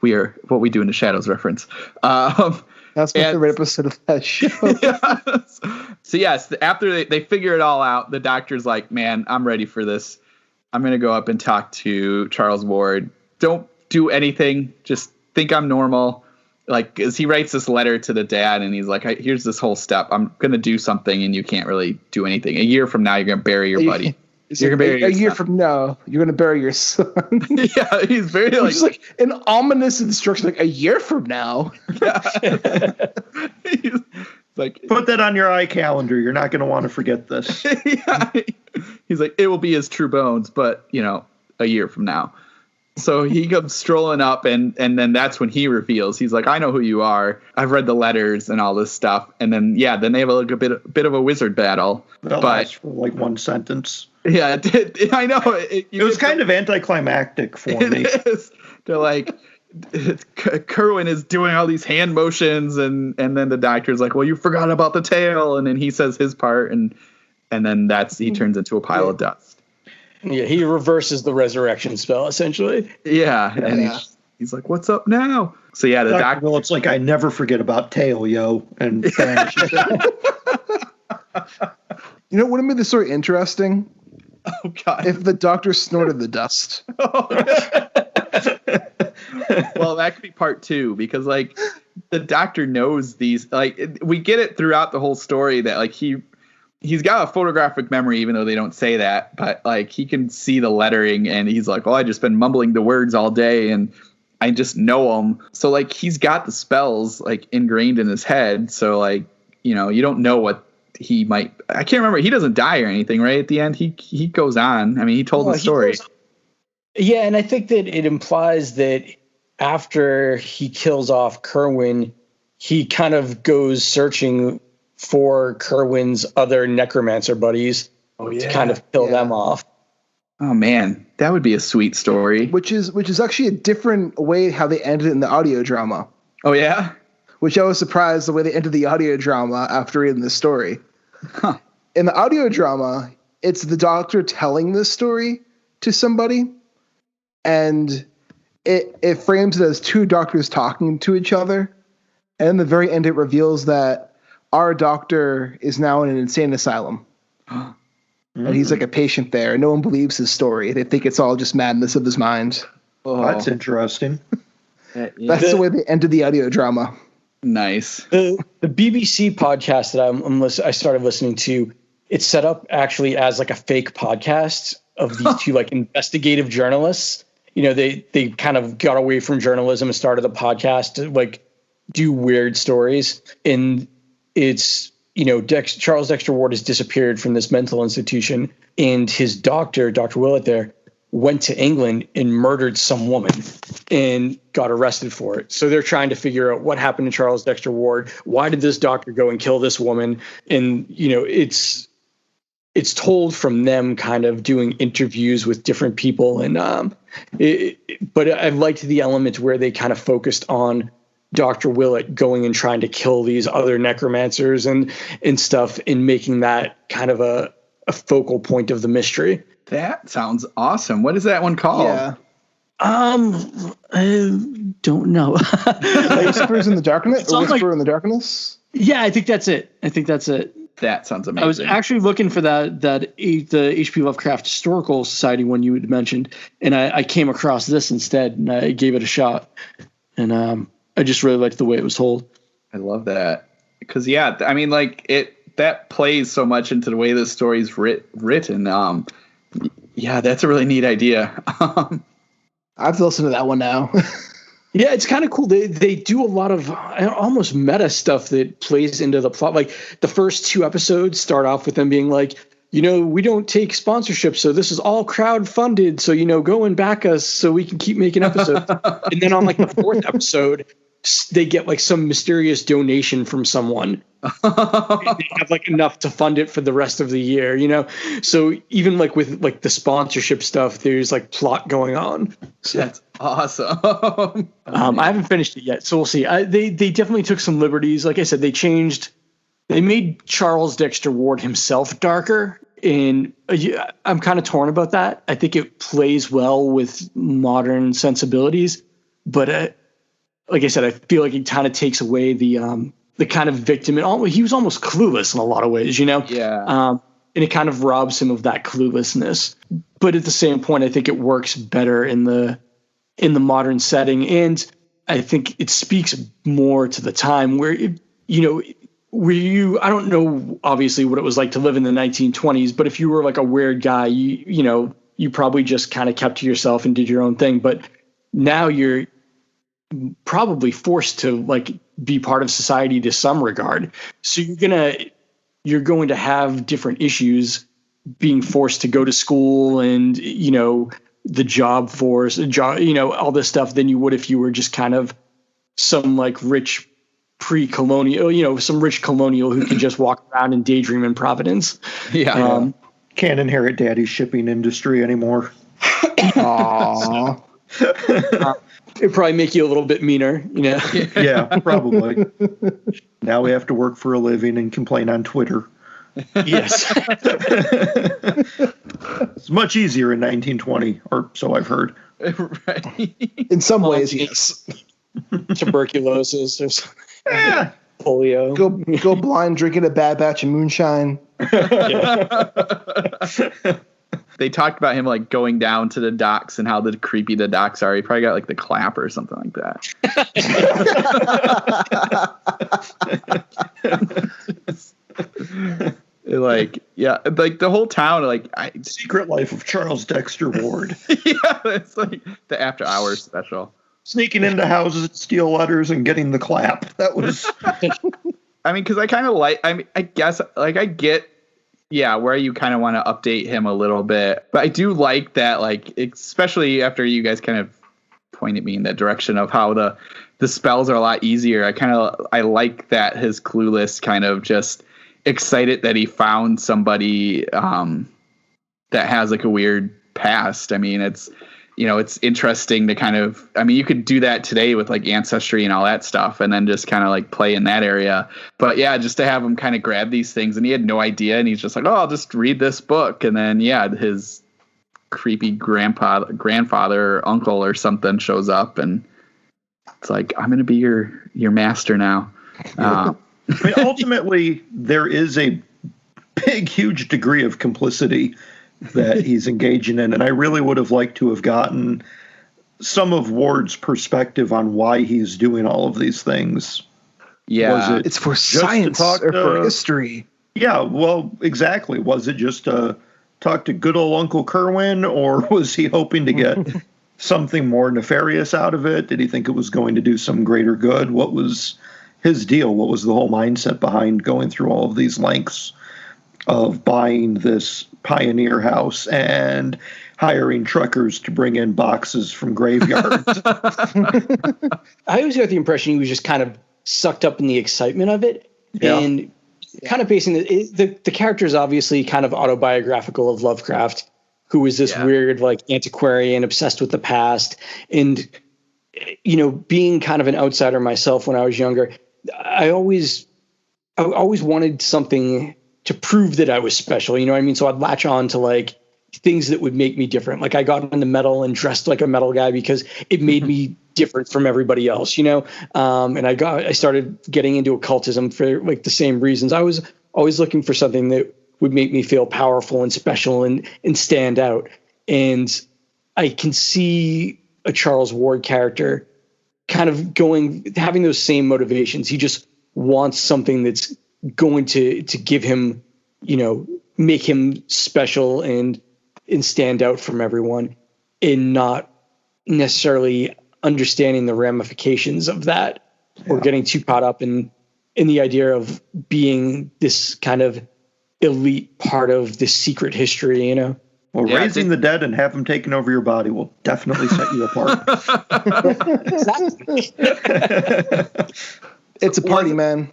Speaker 3: What We Do in the Shadows reference.
Speaker 2: That's my favorite episode of that show.
Speaker 3: Yes. So yes, after they figure it all out, the doctor's like, man, I'm ready for this. I'm going to go up and talk to Charles Ward. Don't do anything. Just think I'm normal. As he writes this letter to the dad, and he's like, here's this whole step. I'm going to do something, and you can't really do anything. A year from now, you're going to bury your buddy.
Speaker 2: You're gonna bury a year from now, you're going to bury your son.
Speaker 3: Yeah, he's very
Speaker 2: It's an ominous instruction, a year from now.
Speaker 3: He's
Speaker 5: Put that on your iCalendar. You're not going to want to forget this.
Speaker 3: yeah. He's like, it will be his true bones, but a year from now. So he comes strolling up, and then that's when he reveals. He's like, I know who you are. I've read the letters and all this stuff. And then then they have a bit of a wizard battle.
Speaker 5: That lasts for one sentence.
Speaker 3: Yeah, I know.
Speaker 5: It was kind of anticlimactic for me.
Speaker 3: It is. They're Kerwin is doing all these hand motions, and then the doctor's like, well, you forgot about the tail, and then he says his part, and then he turns into a pile of dust.
Speaker 4: Yeah, he reverses the resurrection spell, essentially.
Speaker 3: Yeah, and He's like, "What's up now?" So yeah, the
Speaker 5: Dr. Willett's like, "I never forget about tail, yo," and vanishes.
Speaker 2: You know what would have made the story interesting?
Speaker 3: Oh God!
Speaker 2: If the doctor snorted the dust.
Speaker 3: Well, that could be part 2 because like the doctor knows these. Like we get it throughout the whole story that like he's got a photographic memory, even though they don't say that. But like he can see the lettering, and he's like, "Oh, I just been mumbling the words all day, and I just know them." So like he's got the spells like ingrained in his head. So like you don't know what he might. I can't remember. He doesn't die or anything, right? At the end, he goes on. I mean, he told the story.
Speaker 4: Yeah, and I think that it implies that after he kills off Kerwin, he kind of goes searching for Kerwin's other necromancer buddies to kind of kill them off.
Speaker 3: Oh man, that would be a sweet story.
Speaker 2: Which is actually a different way how they ended it in the audio drama.
Speaker 3: Oh yeah?
Speaker 2: Which I was surprised the way they ended the audio drama after reading this story.
Speaker 3: Huh.
Speaker 2: In the audio drama, it's the doctor telling this story to somebody, and it frames it as 2 doctors talking to each other. And in the very end, it reveals that our doctor is now in an insane asylum. And he's like a patient there. No one believes his story. They think it's all just madness of his mind.
Speaker 5: Oh, that's interesting.
Speaker 2: That's the way they ended the audio drama.
Speaker 3: Nice.
Speaker 4: The BBC podcast that I started listening to, it's set up actually as like a fake podcast of these 2 like investigative journalists. They kind of got away from journalism and started a podcast to like do weird stories. And it's, Charles Dexter Ward has disappeared from this mental institution, and his doctor, Dr. Willett there, went to England and murdered some woman and got arrested for it. So they're trying to figure out what happened to Charles Dexter Ward. Why did this doctor go and kill this woman? And, it's told from them kind of doing interviews with different people. And, but I liked the element where they kind of focused on Dr. Willett going and trying to kill these other necromancers and stuff, and making that kind of a focal point of the mystery.
Speaker 3: That sounds awesome. What is that one called?
Speaker 2: Yeah.
Speaker 4: I don't know.
Speaker 2: Whispers in the Darkness? Or Whisper in the Darkness?
Speaker 4: Yeah, I think that's it.
Speaker 3: That sounds amazing.
Speaker 4: I was actually looking for the H.P. Lovecraft Historical Society one you had mentioned, and I came across this instead, and I gave it a shot. And I just really liked the way it was told.
Speaker 3: I love that. Because, yeah, I mean, like, that plays so much into the way this story's written. Yeah, that's a really neat idea.
Speaker 2: I have to listen to that one now.
Speaker 4: Yeah, it's kind of cool. They do a lot of almost meta stuff that plays into the plot. Like the first 2 episodes start off with them being like, we don't take sponsorship, so this is all crowd-funded. So, go and back us so we can keep making episodes. And then on like the 4th episode, they get like some mysterious donation from someone. They have like enough to fund it for the rest of the year, So even like with like the sponsorship stuff, there's like plot going on. So,
Speaker 3: that's awesome.
Speaker 4: I haven't finished it yet, so we'll see. They definitely took some liberties. Like I said, they made Charles Dexter Ward himself darker, and I'm kind of torn about that. I think it plays well with modern sensibilities, but like I said, I feel like it kind of takes away the kind of victim. And he was almost clueless in a lot of ways,
Speaker 3: Yeah.
Speaker 4: And it kind of robs him of that cluelessness. But at the same point, I think it works better in the modern setting, and I think it speaks more to the time where I don't know obviously what it was like to live in the 1920s, but if you were like a weird guy, you probably just kind of kept to yourself and did your own thing. But now you're probably forced to like be part of society to some regard. So you're going to have different issues being forced to go to school and, the job force, all this stuff than you would if you were just kind of some like rich pre-colonial, some rich colonial who can just walk around and daydream in Providence.
Speaker 3: Yeah.
Speaker 5: Can't inherit daddy's shipping industry anymore.
Speaker 2: Aww.
Speaker 4: It'd probably make you a little bit meaner,
Speaker 5: Yeah, probably. Now we have to work for a living and complain on Twitter.
Speaker 4: Yes.
Speaker 5: It's much easier in 1920, or so I've heard.
Speaker 3: Right.
Speaker 2: In some ways, yes.
Speaker 4: Tuberculosis or
Speaker 5: Yeah.
Speaker 4: polio.
Speaker 2: Go blind drinking a bad batch of moonshine.
Speaker 3: They talked about him like going down to the docks and how creepy the docks are. He probably got like the clap or something like that. Like, yeah, like the whole town, like
Speaker 5: Secret Life of Charles Dexter Ward.
Speaker 3: Yeah, it's like the after hours special.
Speaker 5: Sneaking into houses and steal letters and getting the clap. That was.
Speaker 3: I mean, because I kind of like. I mean, I guess like I get. Yeah, where you kind of want to update him a little bit. But I do like that, like, especially after you guys kind of pointed me in that direction of how the spells are a lot easier. I like that his clueless kind of just excited that he found somebody that has like a weird past. I mean, it's interesting to kind of, I mean, you could do that today with like Ancestry and all that stuff and then just kind of like play in that area. But yeah, just to have him kind of grab these things and he had no idea. And he's just like, oh, I'll just read this book. And then, yeah, his creepy grandfather or uncle or something shows up and it's like, I'm going to be your master now.
Speaker 5: I mean, ultimately, there is a big, huge degree of complicity that he's engaging in. And I really would have liked to have gotten some of Ward's perspective on why he's doing all of these things.
Speaker 3: Yeah.
Speaker 2: It's for science or for history.
Speaker 5: Yeah, well, exactly. Was it just talk to good old Uncle Kerwin, or was he hoping to get something more nefarious out of it? Did he think it was going to do some greater good? What was his deal? What was the whole mindset behind going through all of these lengths of buying this pioneer house and hiring truckers to bring in boxes from graveyards?
Speaker 4: I always got the impression he was just kind of sucked up in the excitement of it.
Speaker 5: Yeah.
Speaker 4: And kind of basing the character is obviously kind of autobiographical of Lovecraft, who was this weird, like, antiquarian obsessed with the past. And, being kind of an outsider myself when I was younger, I always wanted something to prove that I was special, you know what I mean? So I'd latch on to like things that would make me different. Like I got into metal and dressed like a metal guy because it made me different from everybody else, and I started getting into occultism for like the same reasons. I was always looking for something that would make me feel powerful and special and stand out. And I can see a Charles Ward character kind of having those same motivations. He just wants something that's going to give him, make him special and stand out from everyone, and not necessarily understanding the ramifications of that or getting too caught up in the idea of being this kind of elite part of this secret history,
Speaker 5: Well, raising the dead and have them taking over your body will definitely set you apart.
Speaker 4: Exactly.
Speaker 2: It's a party, man.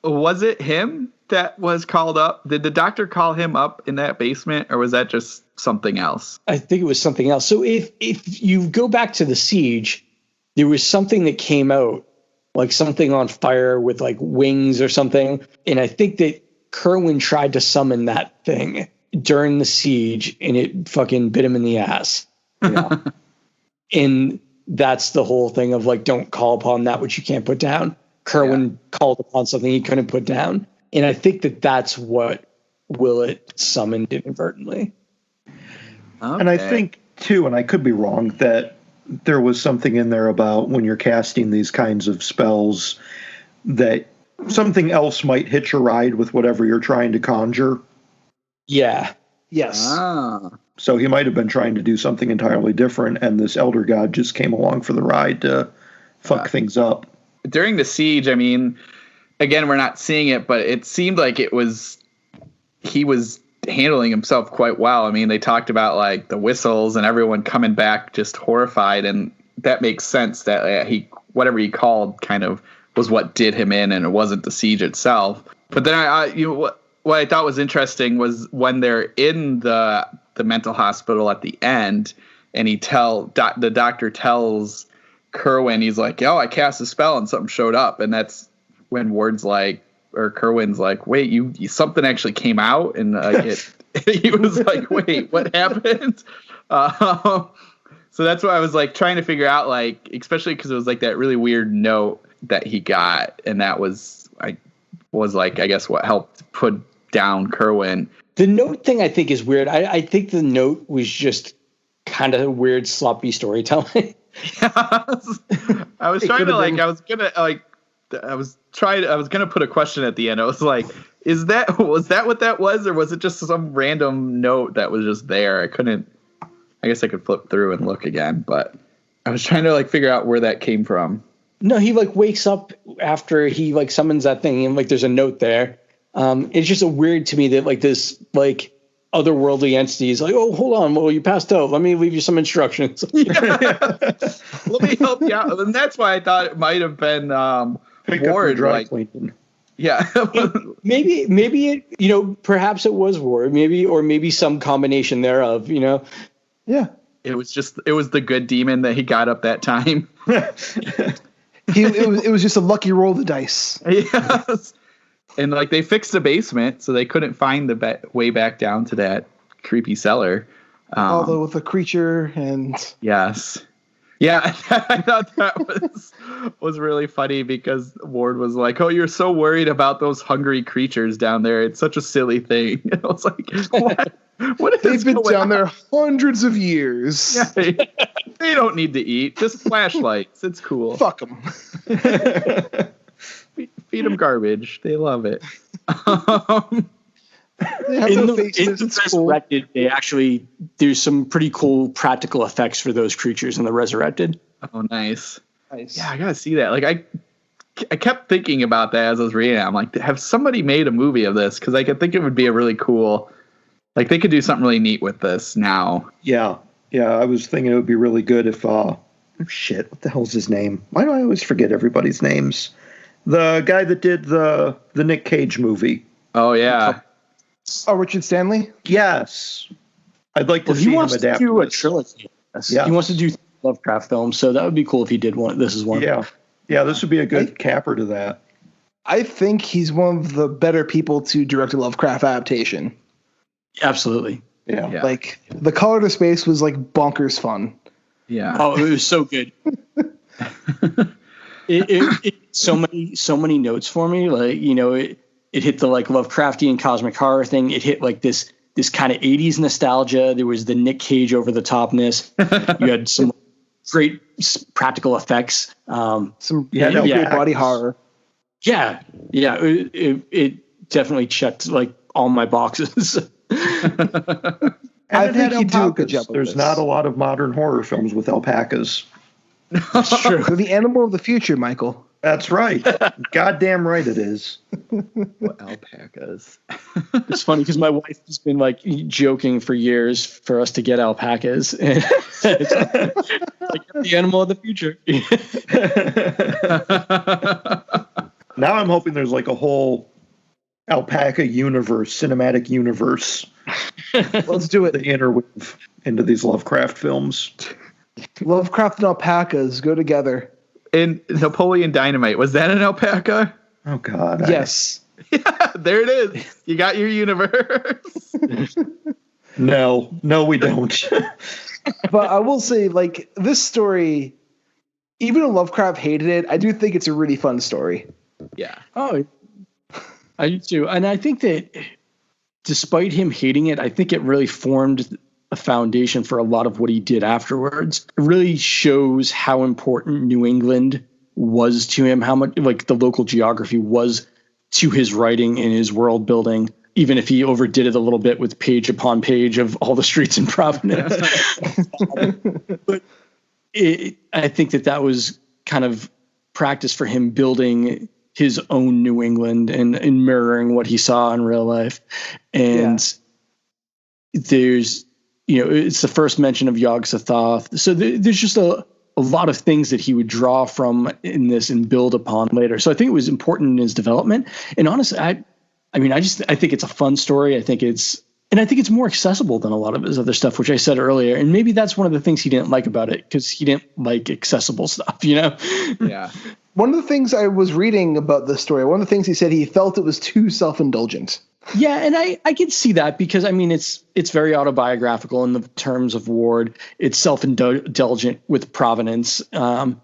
Speaker 3: Was it him that was called up? Did the doctor call him up in that basement, or was that just something else?
Speaker 4: I think it was something else. So if you go back to the siege, there was something that came out, like something on fire with like wings or something. And I think that Kerwin tried to summon that thing during the siege and it fucking bit him in the ass. And that's the whole thing of like, don't call upon that which you can't put down. Kerwin called upon something he couldn't put down. And I think that that's what Willett summoned inadvertently.
Speaker 3: Okay.
Speaker 5: And I think, too, and I could be wrong, that there was something in there about when you're casting these kinds of spells that something else might hitch a ride with whatever you're trying to conjure.
Speaker 4: Yeah.
Speaker 2: Yes.
Speaker 5: So he might have been trying to do something entirely different, and this elder god just came along for the ride to fuck things up.
Speaker 3: During the siege, I mean, again, we're not seeing it, but it seemed like he was handling himself quite well. I mean, they talked about like the whistles and everyone coming back just horrified, and that makes sense that whatever he called kind of was what did him in, and it wasn't the siege itself. But then what I thought was interesting was when they're in the mental hospital at the end, and the doctor tells Kerwin, he's like, "Oh, I cast a spell and something showed up," and that's when Ward's like, or Kerwin's like, wait, you something actually came out, and he was like, wait, what happened? So that's what I was like trying to figure out, like, especially because it was like that really weird note that he got, and that was I guess what helped put down Kerwin.
Speaker 4: The note thing I think is weird. I think the note was just kind of weird, sloppy storytelling.
Speaker 3: I was trying to like, I was gonna put a question at the end. I was like, was that what that was, or was it just some random note that was just there? I guess I could flip through and look again, but I was trying to like figure out where that came from.
Speaker 4: No, he like wakes up after he like summons that thing, and like there's a note there. It's just weird to me that like this like otherworldly entity is like, oh, hold on, well, you passed out. Let me leave you some instructions.
Speaker 3: Let me help you out. And that's why I thought it might have been Ward. Like, yeah,
Speaker 4: maybe it, perhaps it was Ward, maybe some combination thereof.
Speaker 2: Yeah,
Speaker 3: it was the good demon that he got up that time.
Speaker 2: it was just a lucky roll of the dice.
Speaker 3: Yes. And like they fixed the basement, so they couldn't find the way back down to that creepy cellar.
Speaker 2: Although with the creature and
Speaker 3: yes, yeah, I thought that was really funny because Ward was like, "Oh, you're so worried about those hungry creatures down there. It's such a silly thing." And I was like, "What is
Speaker 2: they've been
Speaker 3: going
Speaker 2: down
Speaker 3: on?
Speaker 2: there hundreds of years.
Speaker 3: Yeah, they don't need to eat. Just flashlights. It's cool.
Speaker 2: Fuck them."
Speaker 3: Feed them garbage. They love it.
Speaker 4: In the Resurrected, they actually there's some pretty cool practical effects for those creatures in the Resurrected.
Speaker 3: Oh, nice. Yeah, I gotta see that. Like I kept thinking about that as I was reading it. I'm like, have somebody made a movie of this? Because I could think it would be a really cool. Like they could do something really neat with this now.
Speaker 5: Yeah. I was thinking it would be really good if. Shit, what the hell's his name? Why do I always forget everybody's names? The guy that did the Nick Cage movie.
Speaker 3: Oh, yeah.
Speaker 2: Oh, Richard Stanley?
Speaker 5: Yes. I'd like to see him adapt.
Speaker 4: He wants to do a trilogy. Yeah. He wants to do Lovecraft films, so that would be cool if he did one. This is one.
Speaker 5: Yeah, this would be a good capper to that.
Speaker 2: I think he's one of the better people to direct a Lovecraft adaptation.
Speaker 5: Absolutely. Yeah.
Speaker 2: Like, The Color to Space was, like, bonkers fun.
Speaker 3: Yeah.
Speaker 4: Oh, it was so good. It so many notes for me. Like, it hit the like Lovecraftian cosmic horror thing. It hit like this kind of 80s nostalgia. There was the Nick Cage over the topness. You had some great practical effects.
Speaker 2: Great body horror.
Speaker 4: Yeah. It definitely checked like all my boxes.
Speaker 2: I think he'd do a good job.
Speaker 5: There's not a lot of modern horror films with alpacas.
Speaker 2: That's true. They're the animal of the future, Michael.
Speaker 5: That's right. Goddamn right it is.
Speaker 3: What alpacas?
Speaker 4: It's funny because my wife has been like joking for years for us to get alpacas. And it's like the animal of the future.
Speaker 5: Now I'm hoping there's like a whole alpaca universe, cinematic universe.
Speaker 2: Let's do it.
Speaker 5: The interweave into these Lovecraft films.
Speaker 2: Lovecraft and alpacas go together.
Speaker 3: And Napoleon Dynamite, was that an alpaca?
Speaker 5: Oh, God.
Speaker 2: Yes.
Speaker 3: Yeah, there it is. You got your universe.
Speaker 5: No, we don't.
Speaker 2: But I will say, like, this story, even though Lovecraft hated it, I do think it's a really fun story.
Speaker 3: Yeah.
Speaker 4: Oh, I do too. And I think that despite him hating it, I think it really formed a foundation for a lot of what he did afterwards. It really shows how important New England was to him, how much like the local geography was to his writing and his world building, even if he overdid it a little bit with page upon page of all the streets in Providence. But I think that was kind of practice for him building his own New England and mirroring what he saw in real life. And there's, it's the first mention of Yog-Sothoth. So there's just a lot of things that he would draw from in this and build upon later. So I think it was important in his development. And honestly, I think it's a fun story. I think it's And I think it's more accessible than a lot of his other stuff, which I said earlier. And maybe that's one of the things he didn't like about it, because he didn't like accessible stuff,
Speaker 3: Yeah.
Speaker 2: One of the things I was reading about this story, one of the things he said, he felt it was too self-indulgent.
Speaker 4: Yeah, and I can see that, because it's very autobiographical in the terms of Ward. It's self-indulgent with provenance. I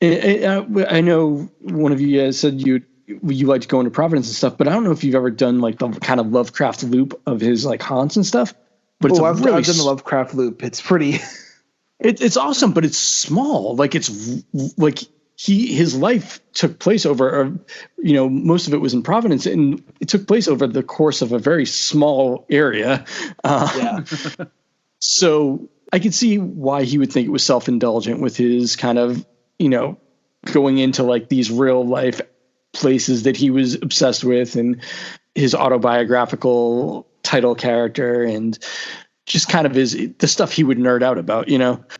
Speaker 4: know one of you guys said you liked going to Providence and stuff, but I don't know if you've ever done like the kind of Lovecraft loop of his like haunts and stuff. But
Speaker 2: I've done the Lovecraft loop. It's pretty.
Speaker 4: It's awesome, but it's small. Like it's like his life took place over, most of it was in Providence, and it took place over the course of a very small area.
Speaker 2: Yeah.
Speaker 4: So I could see why he would think it was self-indulgent with his kind of, going into like these real life places that he was obsessed with, and his autobiographical title character, and just kind of the stuff he would nerd out about,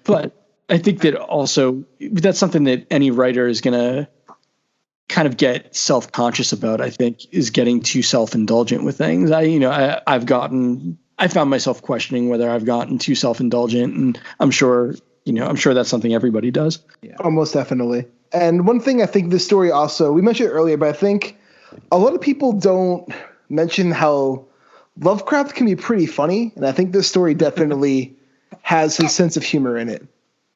Speaker 4: But I think that also that's something that any writer is going to kind of get self-conscious about, I think, is getting too self-indulgent with things. I found myself questioning whether I've gotten too self-indulgent, and I'm sure that's something everybody does.
Speaker 2: Yeah. Almost definitely. And one thing I think this story also, we mentioned it earlier, but I think a lot of people don't mention how Lovecraft can be pretty funny. And I think this story definitely has his sense of humor in it.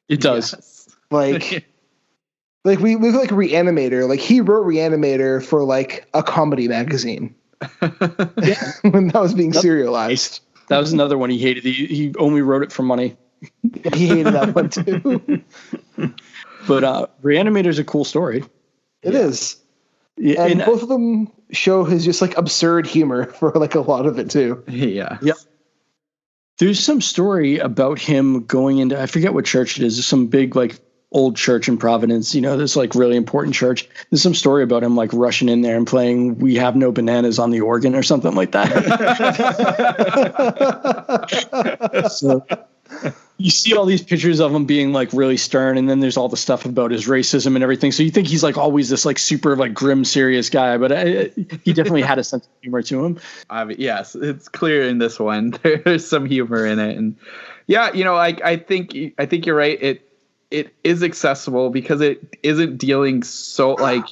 Speaker 4: It does.
Speaker 2: Yes. Like we like Reanimator. Like he wrote Reanimator for like a comedy magazine. Yeah. When that was being serialized.
Speaker 4: That was another one he hated. He only wrote it for money.
Speaker 2: He hated that one too.
Speaker 4: But Reanimator is a cool story.
Speaker 2: It is. Yeah, and both of them show his just like absurd humor for like a lot of it too.
Speaker 3: Yeah.
Speaker 4: Yep. There's some story about him going into, I forget what church it is. There's some big like old church in Providence, this like really important church. There's some story about him like rushing in there and playing "We Have No Bananas" on the organ or something like that. So you see all these pictures of him being like really stern, and then there's all the stuff about his racism and everything. So you think he's like always this like super like grim, serious guy, but he definitely had a sense of humor to him.
Speaker 3: Yes, it's clear in this one. There's some humor in it, and yeah, I think you're right. It is accessible because it isn't dealing so like.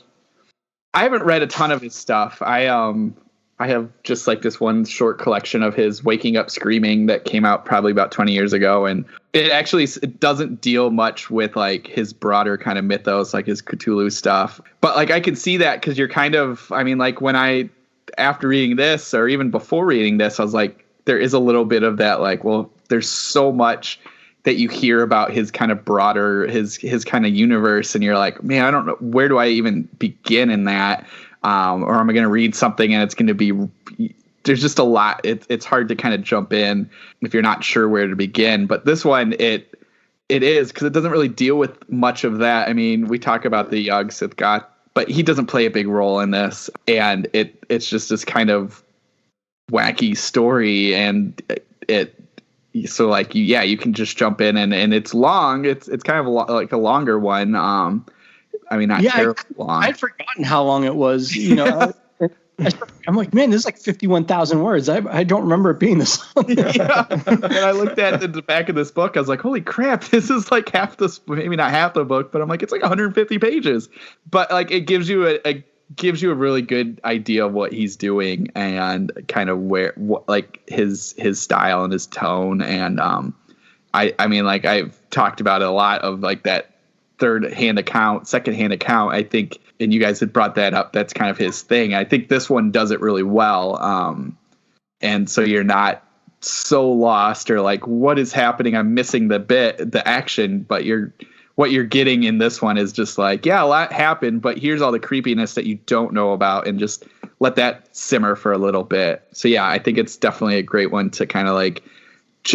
Speaker 3: I haven't read a ton of his stuff. I have just like this one short collection of his Waking Up Screaming that came out probably about 20 years ago. And it doesn't deal much with like his broader kind of mythos, like his Cthulhu stuff. But like I can see that because you're kind of, like after reading this or even before reading this, I was like, there is a little bit of that, like, well, there's so much that you hear about his kind of broader, his kind of universe. And you're like, man, I don't know, where do I even begin in that? Or am I going to read something and it's going to be, there's just a lot. It's hard to kind of jump in if you're not sure where to begin. But this one, it is, because it doesn't really deal with much of that. I mean, we talk about the Yog Sith God, but he doesn't play a big role in this. And it's just this kind of wacky story. And so like, yeah, you can just jump in and it's long. It's kind of like a longer one. I mean, not terribly long. I'd
Speaker 4: forgotten how long it was. I'm like, man, this is like 51,000 words. I don't remember it being this long.
Speaker 3: Yeah. And I looked at the back of this book. I was like, holy crap, this is like half this, maybe not half the book, but I'm like, it's like 150 pages. But like, it gives you a really good idea of what he's doing and kind of like his style and his tone. And I mean, like I've talked about it a lot of like that second-hand account, I think, and you guys had brought that up, that's kind of his thing. I think this one does it really well. And so you're not so lost or like, what is happening? I'm missing the action, but what you're getting in this one is just like, yeah, a lot happened, but here's all the creepiness that you don't know about, and just let that simmer for a little bit. So yeah, I think it's definitely a great one to kind of like,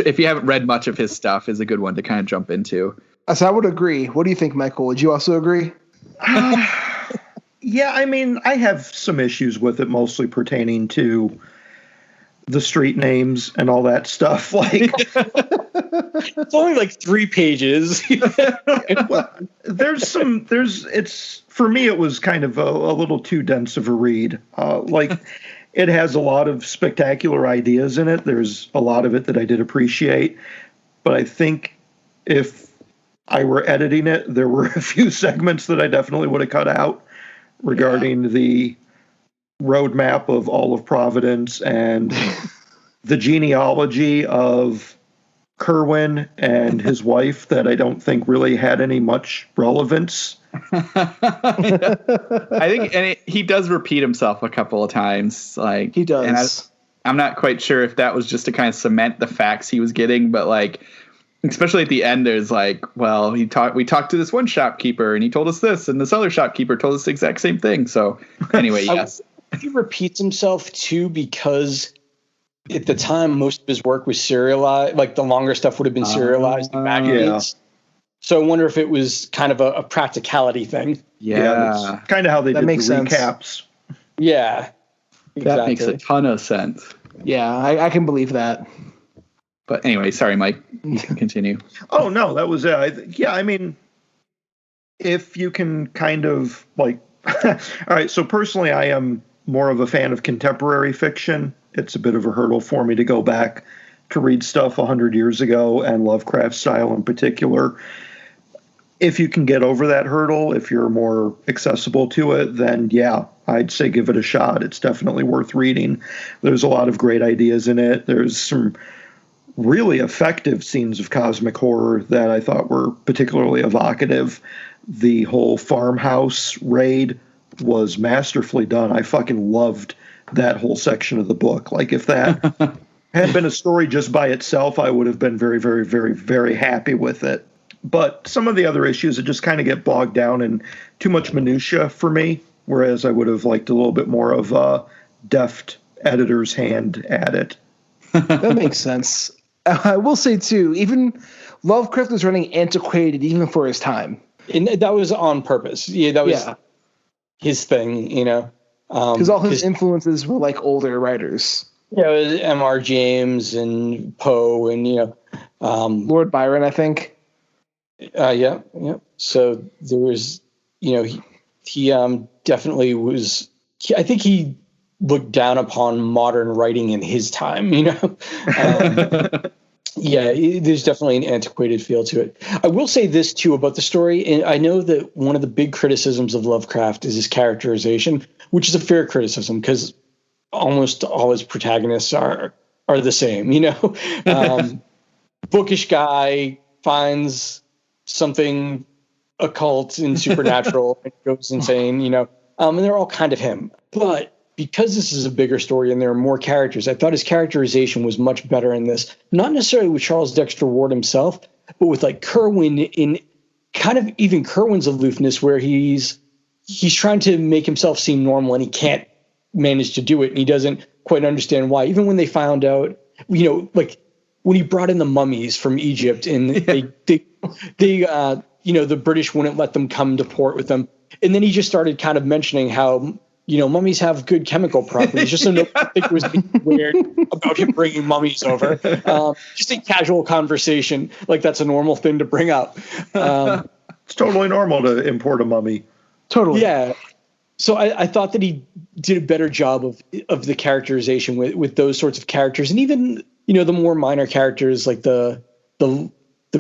Speaker 3: if you haven't read much of his stuff, is a good one to kind of jump into.
Speaker 2: So I would agree. What do you think, Michael? Would you also agree?
Speaker 5: Yeah, I mean, I have some issues with it, mostly pertaining to the street names and all that stuff. Like,
Speaker 4: it's only like 3 pages.
Speaker 5: For me, it was kind of a little too dense of a read. Like, it has a lot of spectacular ideas in it. There's a lot of it that I did appreciate. But I think if I were editing it, there were a few segments that I definitely would have cut out regarding the roadmap of all of Providence and the genealogy of Kerwin and his wife that I don't think really had any much relevance.
Speaker 3: I think, he does repeat himself a couple of times. Like
Speaker 2: He does.
Speaker 3: And I'm not quite sure if that was just to kind of cement the facts he was getting, but like, especially at the end, there's like, well, we talked to this one shopkeeper and he told us this, and this other shopkeeper told us the exact same thing. So anyway, yes.
Speaker 4: He repeats himself too because at the time most of his work was serialized. Like the longer stuff would have been serialized in magazines. Yeah. So I wonder if it was kind of a practicality thing.
Speaker 3: Yeah,
Speaker 5: that's kind of how they did the recaps.
Speaker 4: Yeah,
Speaker 3: exactly. That makes a ton of sense.
Speaker 2: Yeah, I can believe that.
Speaker 3: But anyway, sorry, Mike. You can continue.
Speaker 5: Oh, no, that was it. I mean, if you can kind of like, all right. So personally, I am more of a fan of contemporary fiction. It's a bit of a hurdle for me to go back to read stuff 100 years ago, and Lovecraft style in particular. If you can get over that hurdle, if you're more accessible to it, then yeah, I'd say give it a shot. It's definitely worth reading. There's a lot of great ideas in it. There's some really effective scenes of cosmic horror that I thought were particularly evocative. The whole farmhouse raid was masterfully done. I fucking loved that whole section of the book. Like, if that had been a story just by itself, I would have been very, very, very, very happy with it. But some of the other issues that just kind of get bogged down in too much minutia for me, whereas I would have liked a little bit more of a deft editor's hand at it.
Speaker 2: That makes sense. I will say, too, even Lovecraft was running antiquated even for his time.
Speaker 4: And that was on purpose. Yeah, that was his thing, you know.
Speaker 2: Because all his influences were like older writers.
Speaker 4: Yeah, it was M.R. James and Poe and, you know.
Speaker 2: Lord Byron, I think.
Speaker 4: Yeah. So there was, you know, he definitely was, I think he looked down upon modern writing in his time, you know. Yeah, there's definitely an antiquated feel to it. I will say this, too, about the story. And I know that one of the big criticisms of Lovecraft is his characterization, which is a fair criticism because almost all his protagonists are the same, you know. Bookish guy finds something occult and supernatural and goes insane, you know. And they're all kind of him. But because this is a bigger story and there are more characters, I thought his characterization was much better in this. Not necessarily with Charles Dexter Ward himself, but with like Kerwin, in kind of even Kerwin's aloofness, where he's trying to make himself seem normal and he can't manage to do it, and he doesn't quite understand why. Even when they found out, you know, like when he brought in the mummies from Egypt and they you know, the British wouldn't let them come to port with them, and then he just started kind of mentioning how, you know, mummies have good chemical properties, just so no one think it was weird about him bringing mummies over. Just a casual conversation, like that's a normal thing to bring up.
Speaker 5: It's totally normal to import a mummy.
Speaker 2: Totally.
Speaker 4: Yeah. So I thought that he did a better job of the characterization with those sorts of characters, and even, you know, the more minor characters like the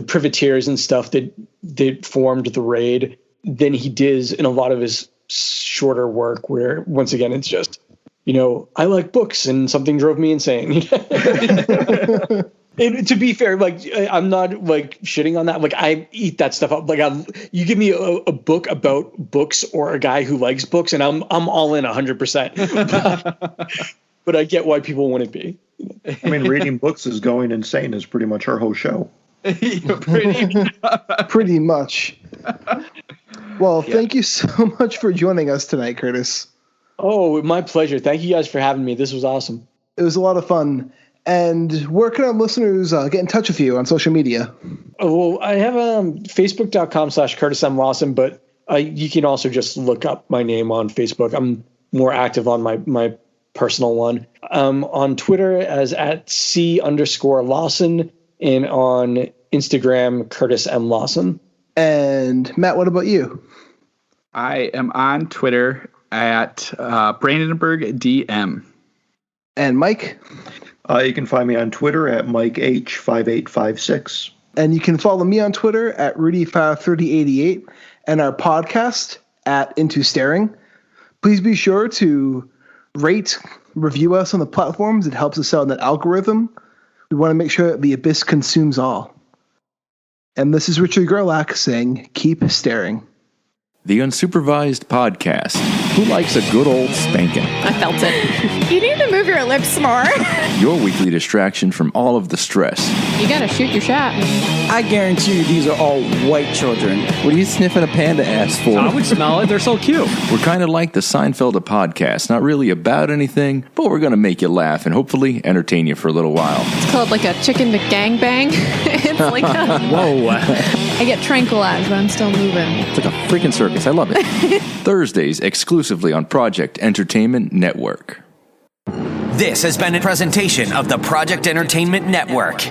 Speaker 4: privateers and stuff that formed the raid than he did in a lot of his shorter work, where once again it's just, you know, I like books and something drove me insane. And to be fair, like, I'm not like shitting on that. Like, I eat that stuff up. Like, you give me a book about books or a guy who likes books, and I'm all in 100%. But I get why people wouldn't be.
Speaker 5: I mean, reading books is going insane is pretty much our whole show.
Speaker 2: Pretty much. Well, thank you so much for joining us tonight, Curtis.
Speaker 4: Oh, my pleasure. Thank you guys for having me. This was awesome.
Speaker 2: It was a lot of fun. And where can our listeners get in touch with you on social media?
Speaker 4: Oh, well, I have facebook.com/Curtis M. Lawson, but you can also just look up my name on Facebook. I'm more active on my personal one. On Twitter as @C_Lawson, and on Instagram, Curtis M. Lawson.
Speaker 2: And Matt, what about you?
Speaker 3: I am on Twitter at Brandenburg DM.
Speaker 2: And Mike?
Speaker 5: You can find me on Twitter at MikeH5856.
Speaker 2: And you can follow me on Twitter at Rudy53088 and our podcast at Into Staring. Please be sure to rate, review us on the platforms. It helps us out in that algorithm. We want to make sure that the abyss consumes all. And this is Richard Gerlach saying, keep staring.
Speaker 6: The Unsupervised Podcast. Who likes a good old spanking?
Speaker 7: I felt it. You need to move your lips more.
Speaker 6: Your weekly distraction from all of the stress.
Speaker 7: You gotta shoot your shot.
Speaker 8: I guarantee you these are all white children. What are you sniffing a panda ass for?
Speaker 9: I would smell it. They're so cute.
Speaker 6: We're kind of like the Seinfeld of podcasts. Not really about anything, but we're going to make you laugh and hopefully entertain you for a little while.
Speaker 7: It's called like a chicken to gangbang. It's like a...
Speaker 9: Whoa.
Speaker 7: I get tranquilized, but I'm still moving.
Speaker 6: It's like a freaking circus. I love it. Thursdays exclusively on Project Entertainment Network.
Speaker 1: This has been a presentation of the Project Entertainment Network.